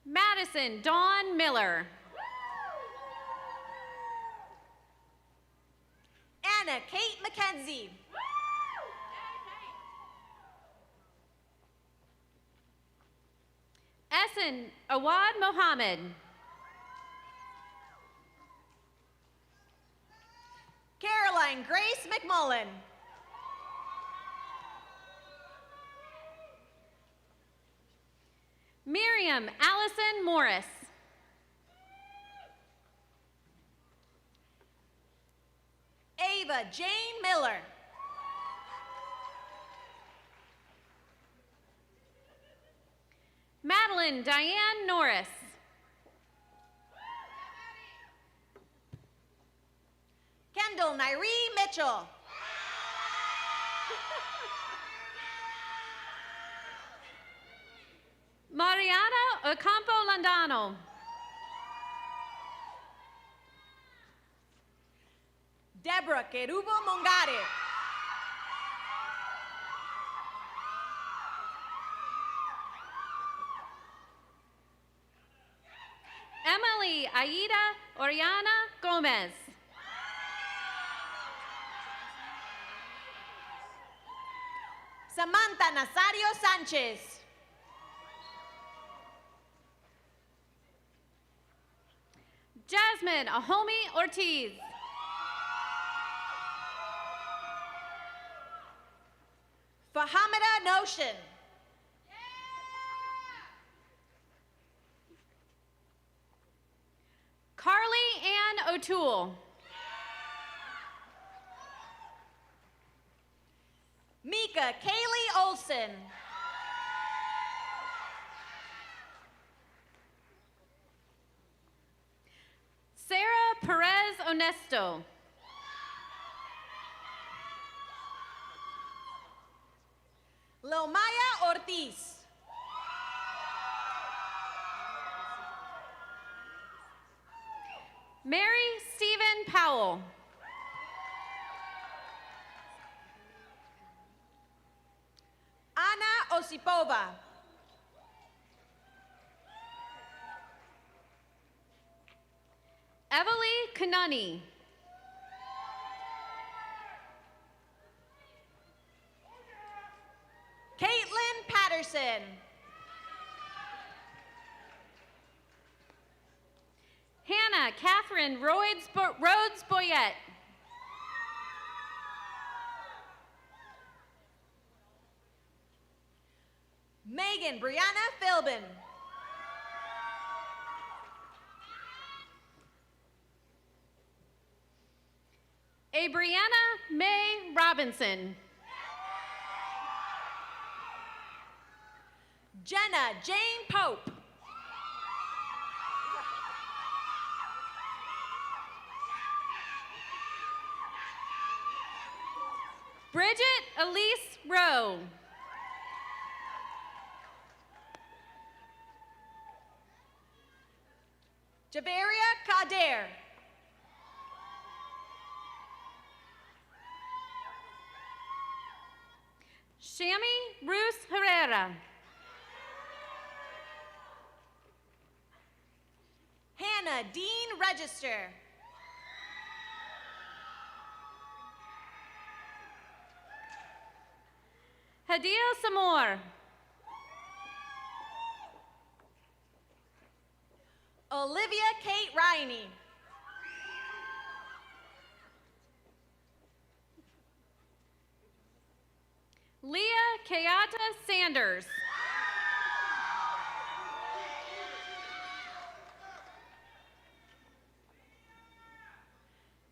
Madison Dawn Miller. Anna Kate McKenzie. Essen Awad Mohammed. Caroline Grace McMullen. Miriam Allison Morris. Ava Jane Miller. Madeline Diane Norris. Kendall Nyree Mitchell. Mariana Ocampo Landano. Deborah Kerubo Mongare. Emily Aida Oriana Gomez. Samantha Nazario Sanchez. Jasmine Ahomi Ortiz. Fahamida Notion. Carly Ann O'Toole. Mika Kaylee Olson. Sarah Perez Onesto. Lomaya Ortiz. Mary Stephen Powell. Anna Osipova. Evalie Kanani. Caitlin Patterson. Hannah Catherine Rhodes Boyette. Megan Brianna Philbin. Abrianna May Robinson. Jenna Jane Pope. Bridget Elise Rowe. Javeria Kader. Shami Ruth Herrera. Hannah Dean Register. Hadia Samor. Olivia Kate Riney. Leah Kayata Sanders.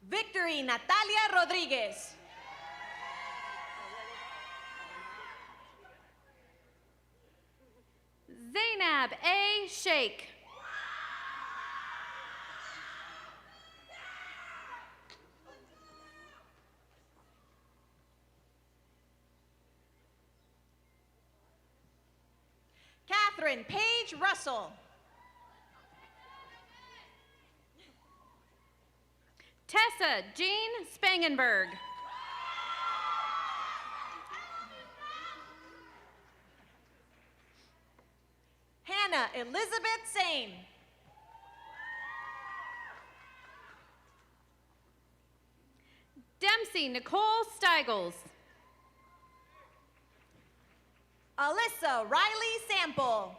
Victory Natalia Rodriguez. Zainab A. Sheikh. Catherine Paige Russell. Tessa Jean Spangenberg. Hannah Elizabeth Sane. Dempsey Nicole Steigels. Alyssa Riley Sample.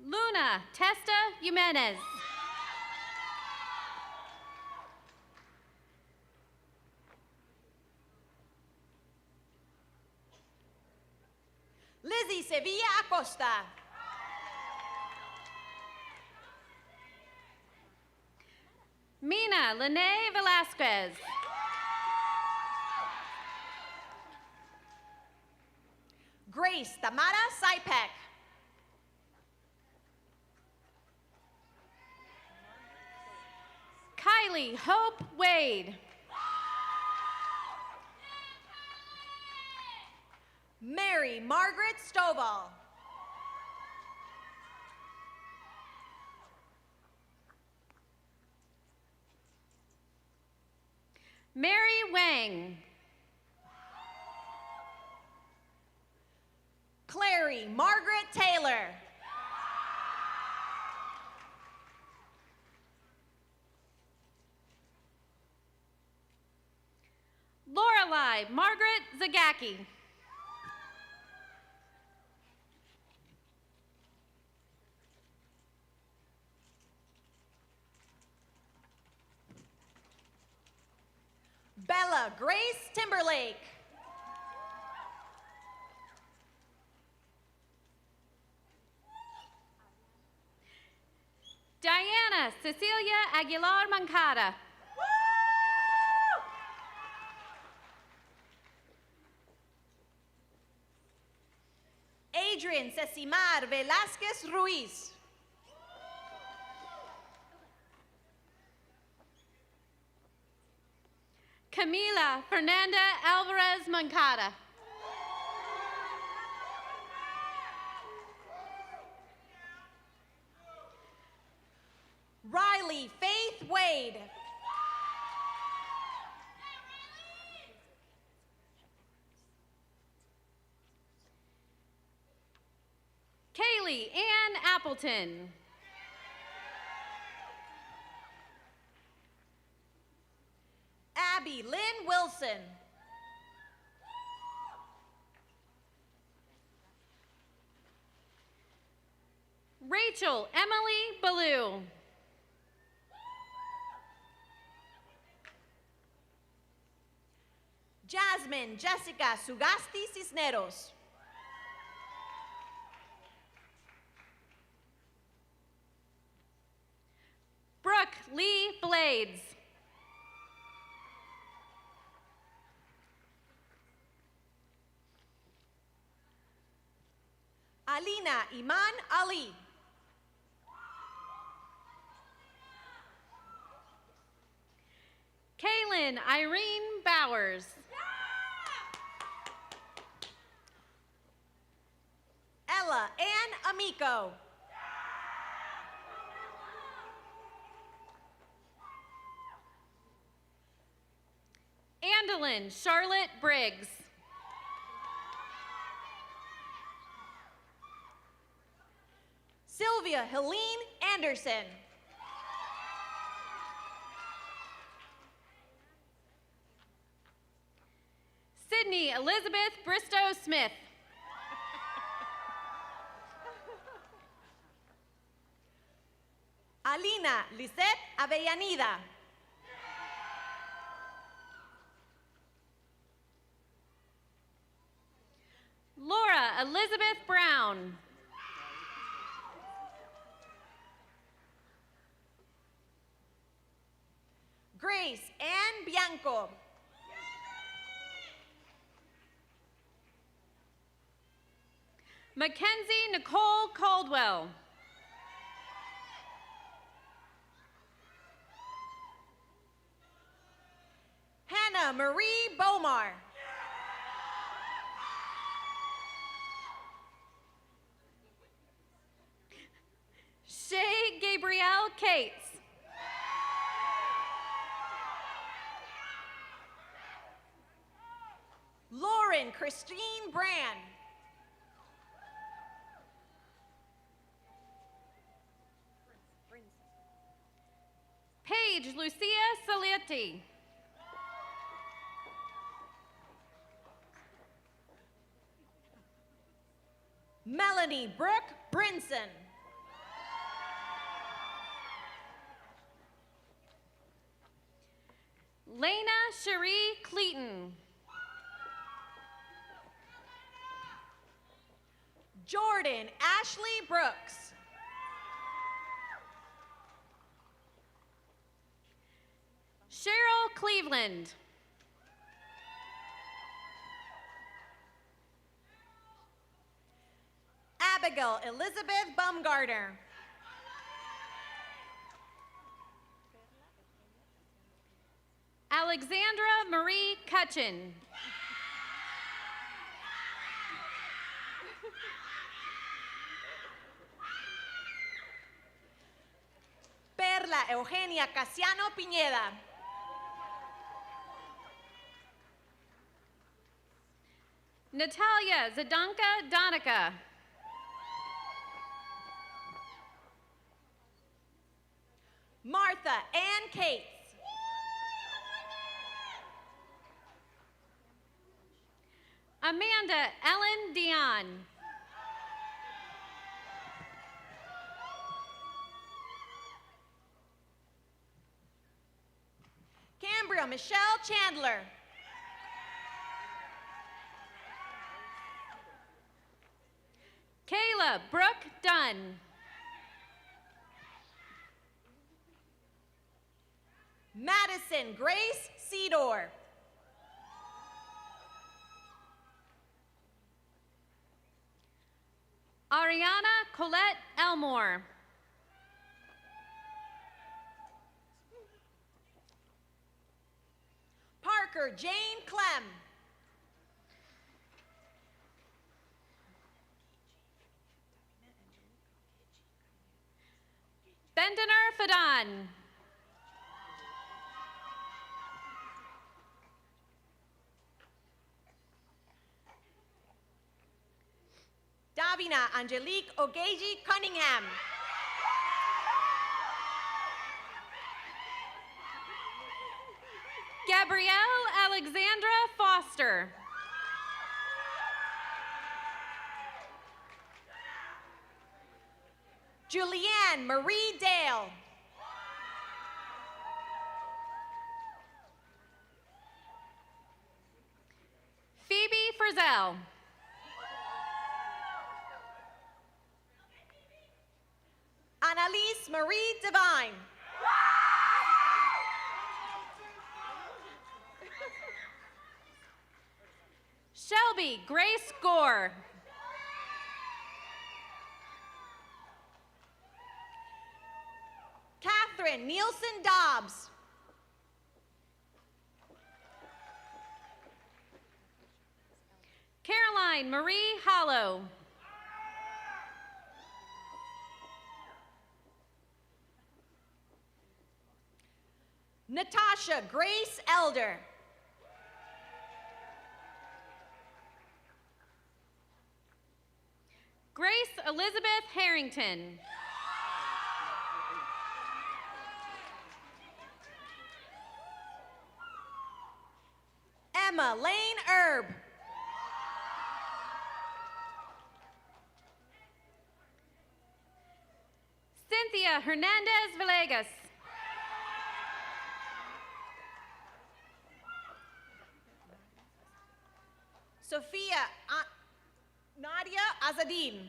Luna Testa Jimenez. Lizzie Sevilla Acosta. Mina Lene Velasquez. Grace Tamara Sipek. Kylie Hope Wade. Mary Margaret Stovall. Mary Wang. Clary Margaret Taylor. Lorelei Margaret Zagacki. Bella Grace Timberlake. Diana Cecilia Aguilar Mancada. Adrian Cecimar Velázquez Ruiz. Camila Fernanda Alvarez Mancada. Riley Faith Wade. Kaylee Ann Appleton. Abby Lynn Wilson. Rachel Emily Ballou. Jasmine Jessica Sugasti Cisneros. Brooke Lee Blades. Alina Iman Ali. Evelyn Irene Bowers. Ella Ann Amico. Andalyn Charlotte Briggs. Sylvia Helene Anderson. Sydney Elizabeth Bristow Smith. Alina Lisette Avellaneda. Laura Elizabeth Brown. Grace Ann Bianco. Mackenzie Nicole Caldwell. Hannah Marie Bomar. Shay Gabrielle Cates. Lauren Christine Brand. Paige Lucia Saletti. Melanie Brooke Brinson. Lena Cherie Cleaton. Jordan Ashley Brooks. Cheryl Cleveland. Abigail Elizabeth Bumgarner. Alexandra Marie Cutchin. Perla Eugenia Casiano Piñeda. Natalia Zadanka Donica. Martha Ann Cates. Amanda Ellen Dion. Cambria Michelle Chandler. Kayla Brooke Dunn. Madison Grace Seedor. Ariana Colette Elmore. Parker Jane Clem. Bendener Fadan. Davina Angelique Ogeji Cunningham. Gabrielle Alexandra Foster. Julianne Marie Dale. Phoebe Frizzell. Annalise Marie Devine. Shelby Grace Gore. Catherine Nielsen Dobbs. 9, Marie Hollow. Natasha Grace Elder. Grace Elizabeth Harrington. Emma Lane Erb. Cynthia Hernandez Villegas. Sophia Nadia Azadin.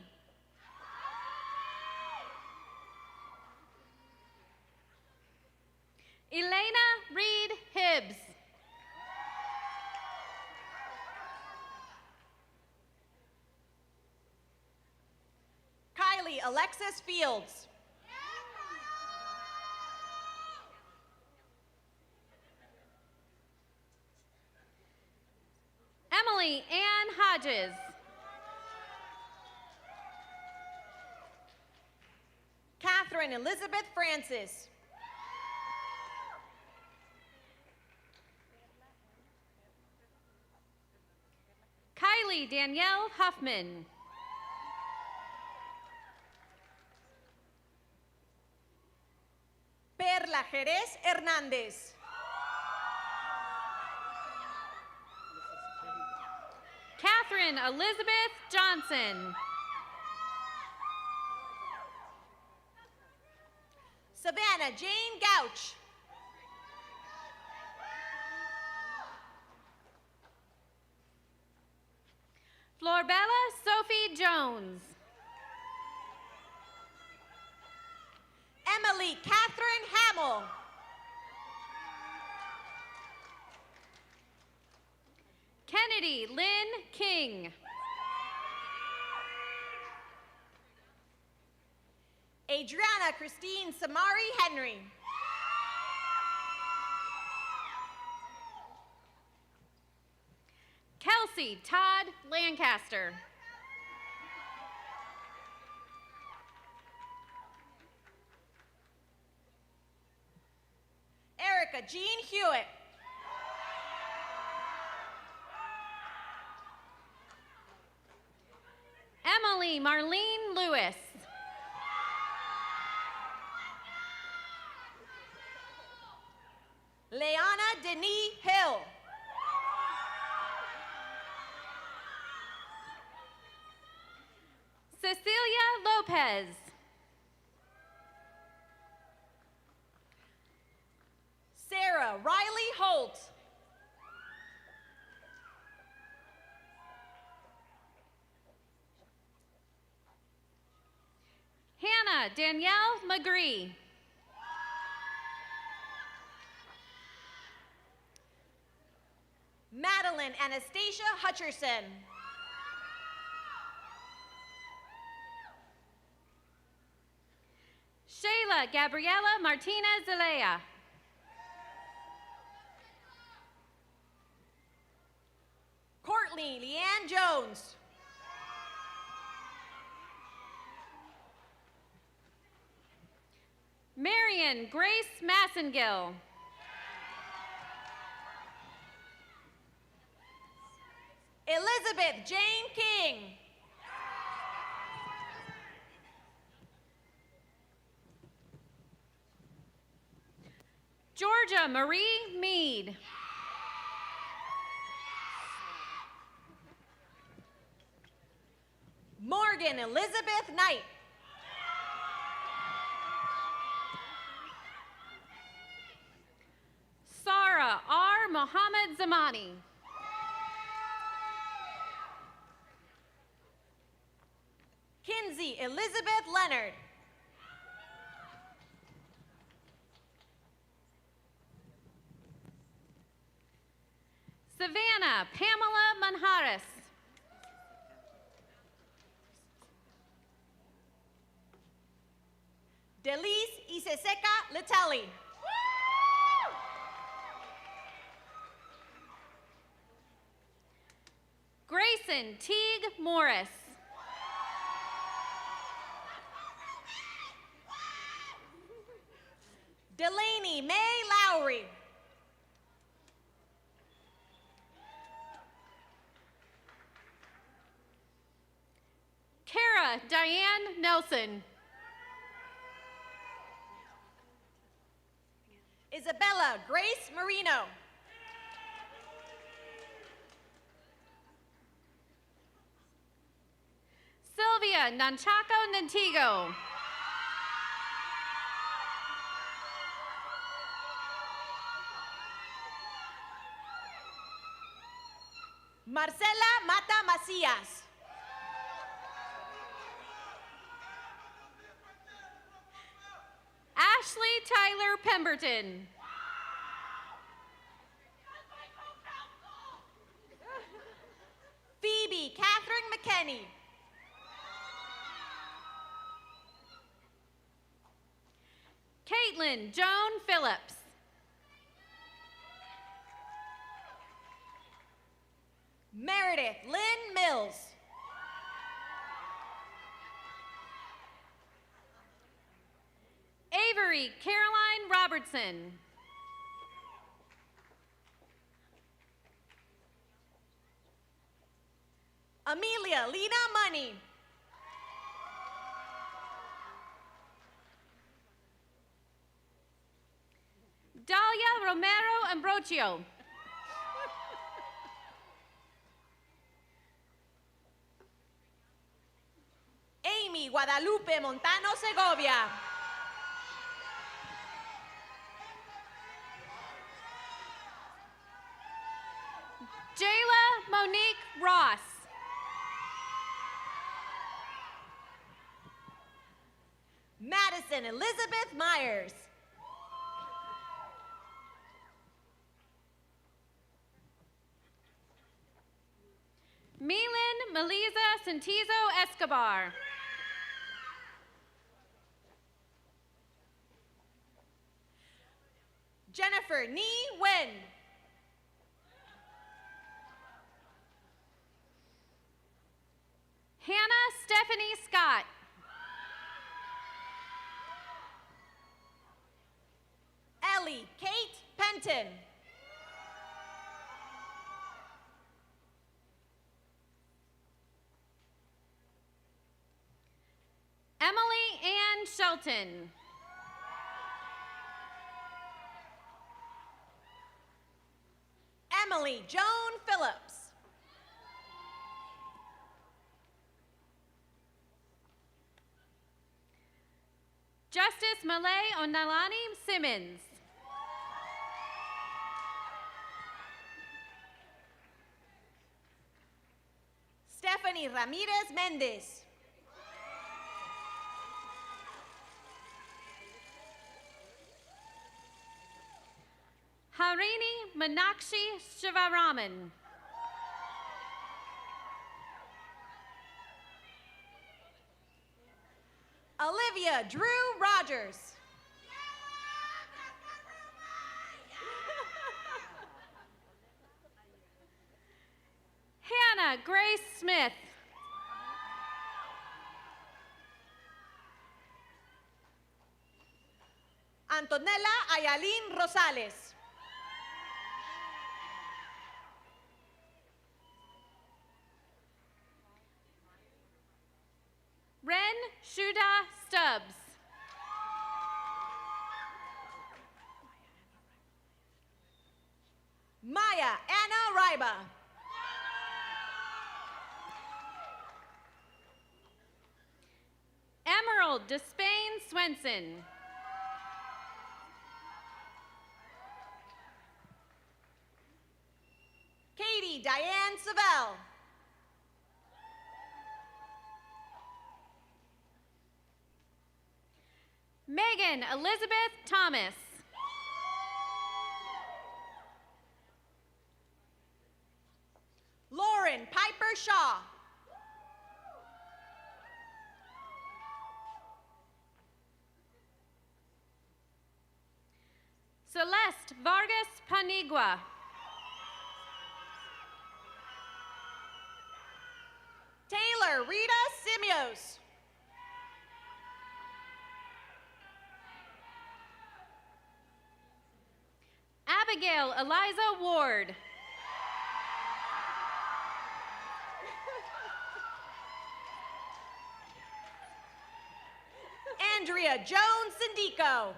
Elena Reed Hibbs. Kylie Alexis Fields. Emily Ann Hodges. Catherine Elizabeth Francis. Kylie Danielle Huffman. Perla Jerez Hernández. Catherine Elizabeth Johnson. Savannah Jane Gouch. Florbella Sophie Jones. Emily Catherine Hamill. Kennedy Lynn King. Adriana Christine Samari Henry. Kelsey Todd Lancaster. Erica Jean Hewitt. Emily Marlene Lewis. Leana Denis Hill. Cecilia Lopez. Sarah Riley Holt. Hannah Danielle McGree. Madeline Anastasia Hutcherson. Shayla Gabriela Martinez Zelaya. Courtney Leanne Jones. Marion Grace Massengill. Elizabeth Jane King. Georgia Marie Mead. Morgan Elizabeth Knight. Sarah R. Mohammed Zamani. Kinsey Elizabeth Leonard. Savannah Pamela Manjares. Delise Iseseca Litelli. Grace Mason Teague Morris. Delaney May Lowry. Kara Diane Nelson. Isabella Grace Marino. Sylvia Nanchaco Nantigo. Marcela Mata Macías. Ashley Tyler Pemberton. Phoebe Catherine McKenney. Caitlin Joan Phillips. Meredith Lynn Mills. Avery Caroline Robertson. Amelia Lena Money. Dalia Romero Ambrogio. Amy Guadalupe Montano Segovia. Jayla Monique Ross. Madison Elizabeth Myers. Milan Melisa Santizo Escobar. Jennifer Nee Wen. Hannah Stephanie Scott. Ellie Kate Penton. Emily Ann Shelton. Emily Joan Phillips. Justice Malay Onalani Simmons. Stephanie Ramirez Mendez. Harini Meenakshi Shivaraman. Olivia Drew Rogers. Hannah Grace Smith. Antonella Ayalín Rosales. Ren Shuda Stubbs. Maya Anna Ryba. Emerald Despain Swenson. Katie Diane Savell. Megan Elizabeth Thomas. Lauren Piper Shaw. Celeste Vargas Panigua. Taylor Rita Simios. Abigail Eliza Ward. Andrea Jones Sindico.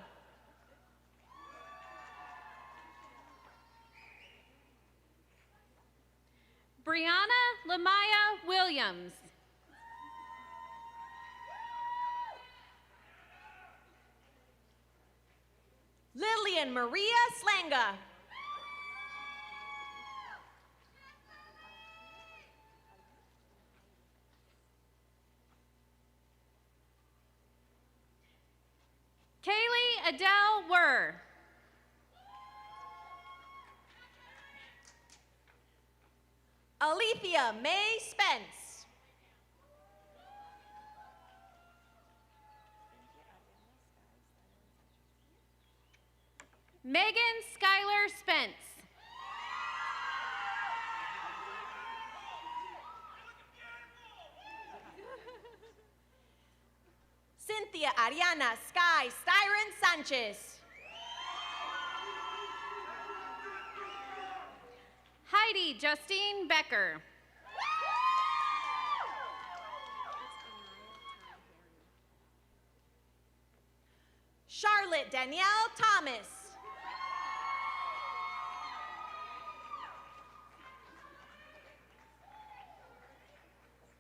Brianna Lamaya Williams. Lillian Maria Slanga. Kaylee Adele Wurr. Alethea May Spence. Megan Skylar Spence. Cynthia Ariana Sky Styron Sanchez. Heidi Justine Becker. Charlotte Danielle Thomas.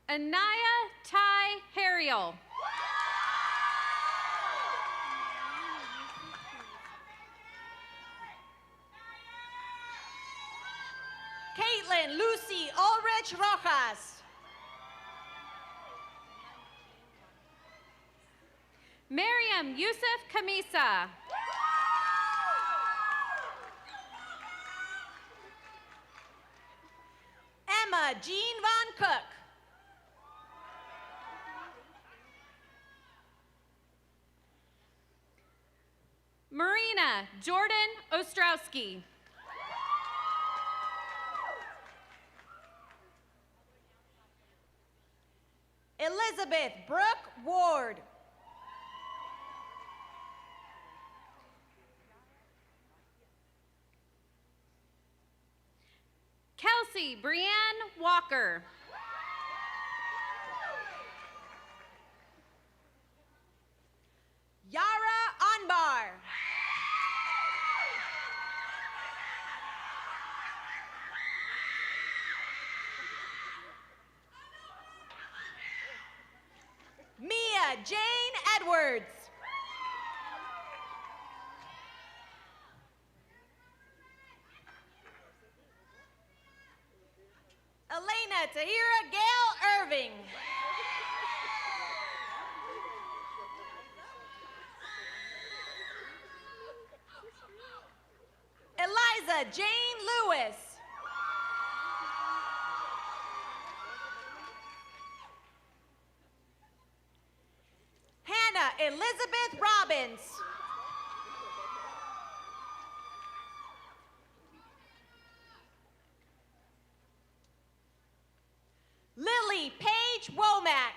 Anaya Ty Harriel. Caitlin Lucy Ulrich Rojas. Miriam Yusuf Kamisa. Emma Jean Von Cook. Marina Jordan Ostrowski. Elizabeth Brooke Ward. Kelsey Brianne Walker. Yara Anbar. Mia Jane Edwards. Elena Tahira Gail Irving. Eliza Jane Lewis. Hannah Elizabeth Robbins. Lily Paige Womack.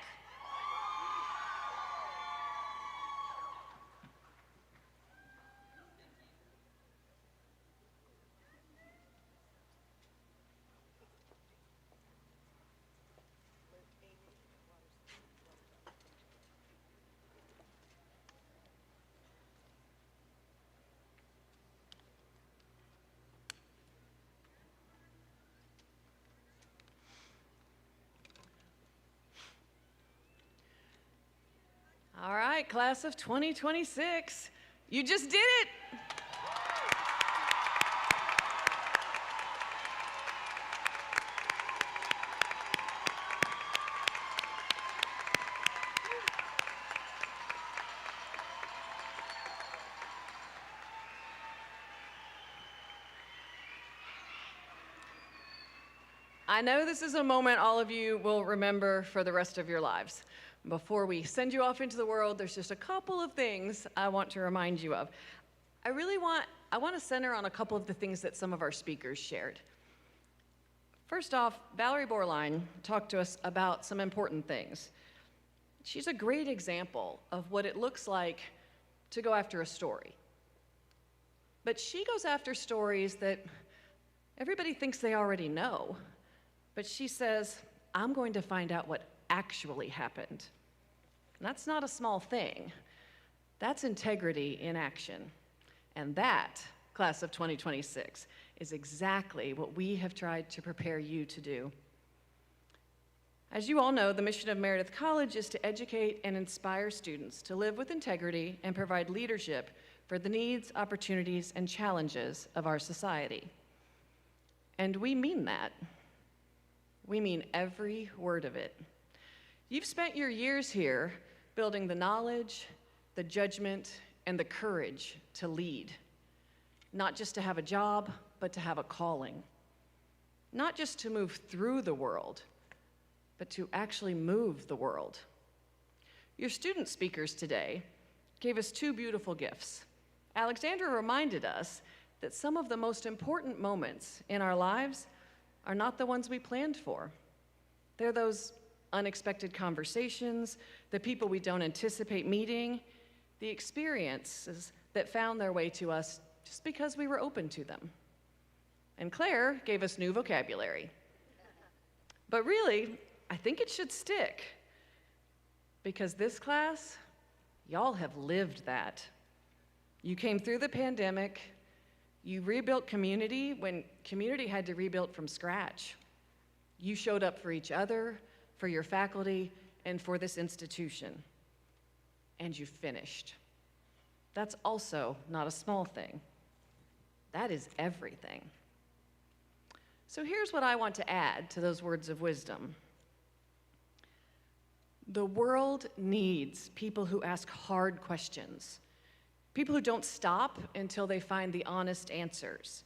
All right, class of 2026, you just did it. I know this is a moment all of you will remember for the rest of your lives. Before we send you off into the world, there's just a couple of things I want to remind you of. I want to center on a couple of the things that some of our speakers shared. First off, Valerie Borline talked to us about some important things. She's a great example of what it looks like to go after a story. But she goes after stories that everybody thinks they already know. But she says, I'm going to find out what actually happened. And that's not a small thing. That's integrity in action. And that, class of 2026, is exactly what we have tried to prepare you to do. As you all know, the mission of Meredith College is to educate and inspire students to live with integrity and provide leadership for the needs, opportunities, and challenges of our society. And we mean that. We mean every word of it. You've spent your years here building the knowledge, the judgment, and the courage to lead. Not just to have a job, but to have a calling. Not just to move through the world, but to actually move the world. Your student speakers today gave us two beautiful gifts. Alexandra reminded us that some of the most important moments in our lives are not the ones we planned for. They're those unexpected conversations, the people we don't anticipate meeting, the experiences that found their way to us just because we were open to them. And Claire gave us new vocabulary. But really, I think it should stick, because this class, y'all have lived that. You came through the pandemic, you rebuilt community when community had to rebuild from scratch. You showed up for each other, for your faculty, and for this institution. And you finished. That's also not a small thing. That is everything. So here's what I want to add to those words of wisdom. The world needs people who ask hard questions, people who don't stop until they find the honest answers.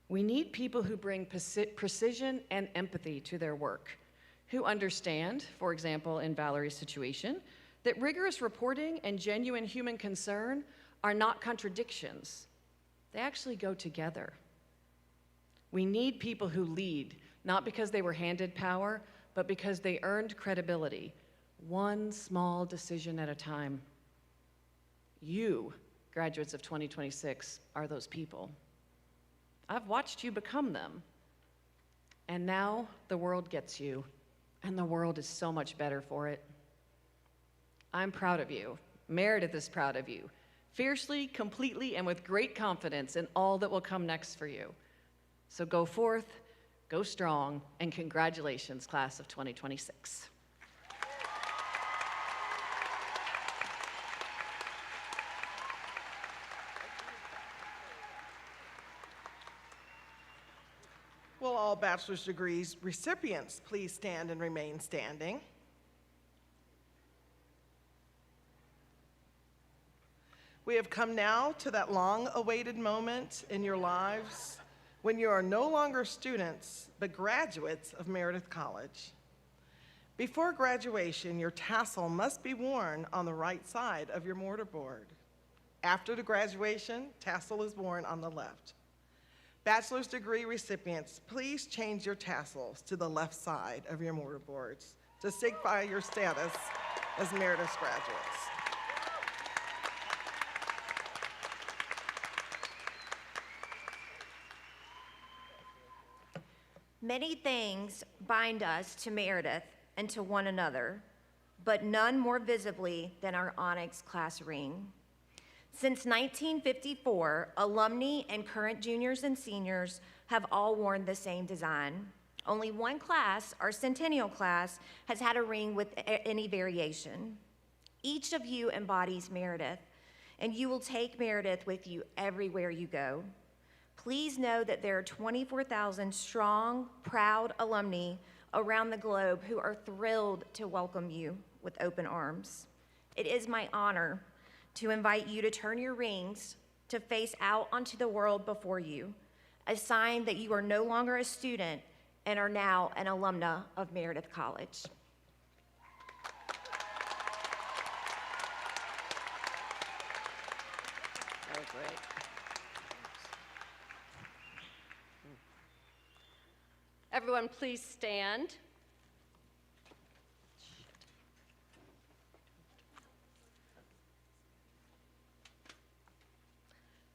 We need people who bring precision and empathy to their work, who understand, for example, in Valerie's situation, that rigorous reporting and genuine human concern are not contradictions. They actually go together. We need people who lead, not because they were handed power, but because they earned credibility, one small decision at a time. You, graduates of 2026, are those people. I've watched you become them. And now the world gets you, and the world is so much better for it. I'm proud of you. Meredith is proud of you, fiercely, completely, and with great confidence in all that will come next for you. So go forth, go strong, and congratulations, class of 2026. Will all bachelor's degrees recipients please stand and remain standing? We have come now to that long-awaited moment in your lives when you are no longer students, but graduates of Meredith College. Before graduation, your tassel must be worn on the right side of your mortarboard. After the graduation, tassel is worn on the left. Bachelor's degree recipients, please change your tassels to the left side of your mortarboards to signify your status as Meredith graduates. Many things bind us to Meredith and to one another, but none more visibly than our onyx class ring. Since 1954, alumni and current juniors and seniors have all worn the same design. Only one class, our centennial class, has had a ring with any variation. Each of you embodies Meredith, and you will take Meredith with you everywhere you go. Please know that there are 24,000 strong, proud alumni around the globe who are thrilled to welcome you with open arms. It is my honor to invite you to turn your rings to face out onto the world before you, a sign that you are no longer a student and are now an alumna of Meredith College. That was great. everyone please stand?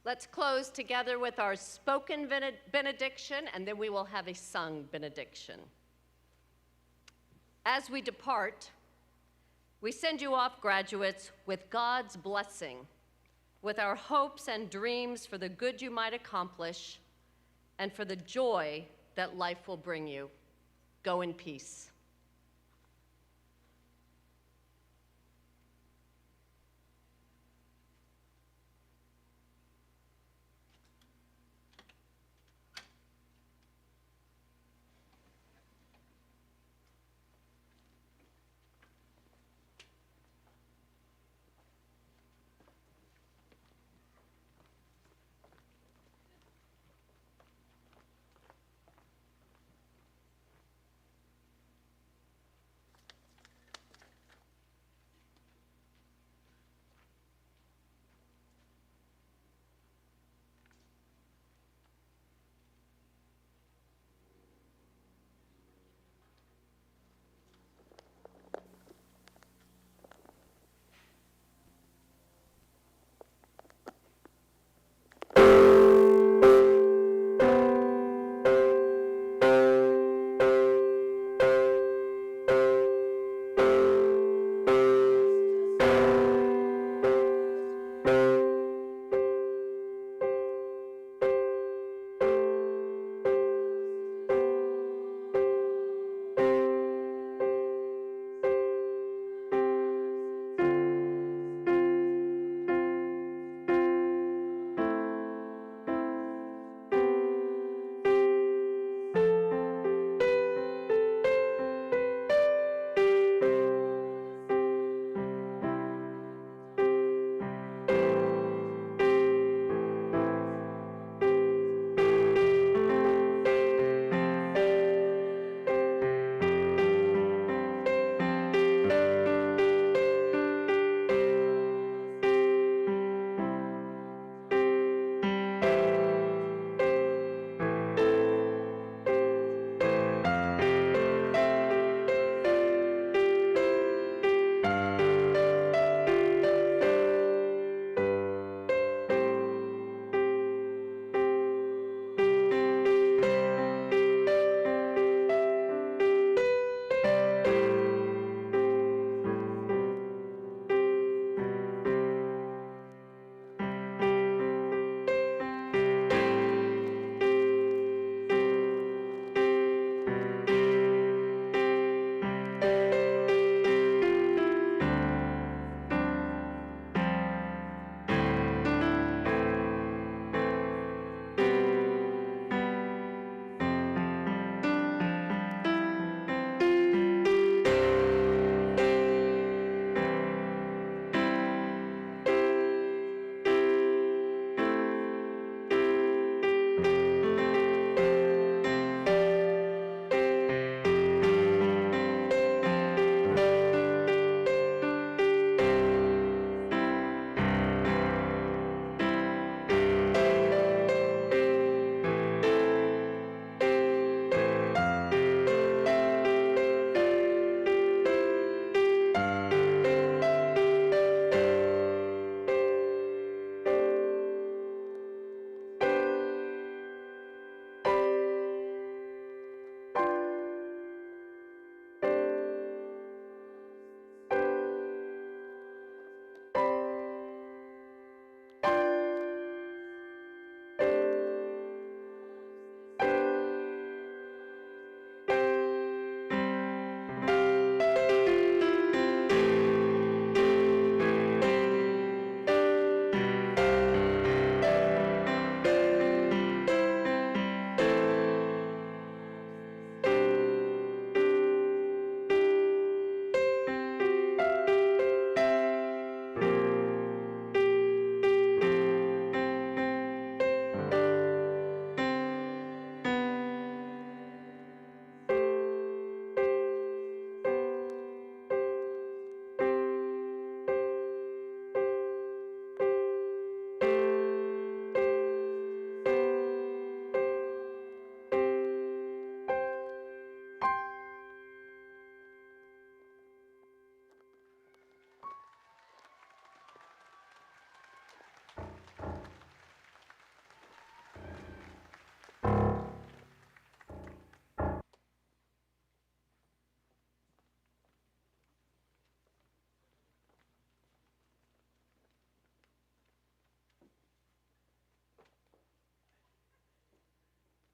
Let's close together with our spoken benediction, and then we will have a sung benediction. As we depart, we send you off, graduates, with God's blessing, with our hopes and dreams for the good you might accomplish, and for the joy that life will bring you. Go in peace.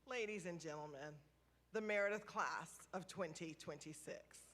Ladies and gentlemen, the Meredith class of 2026.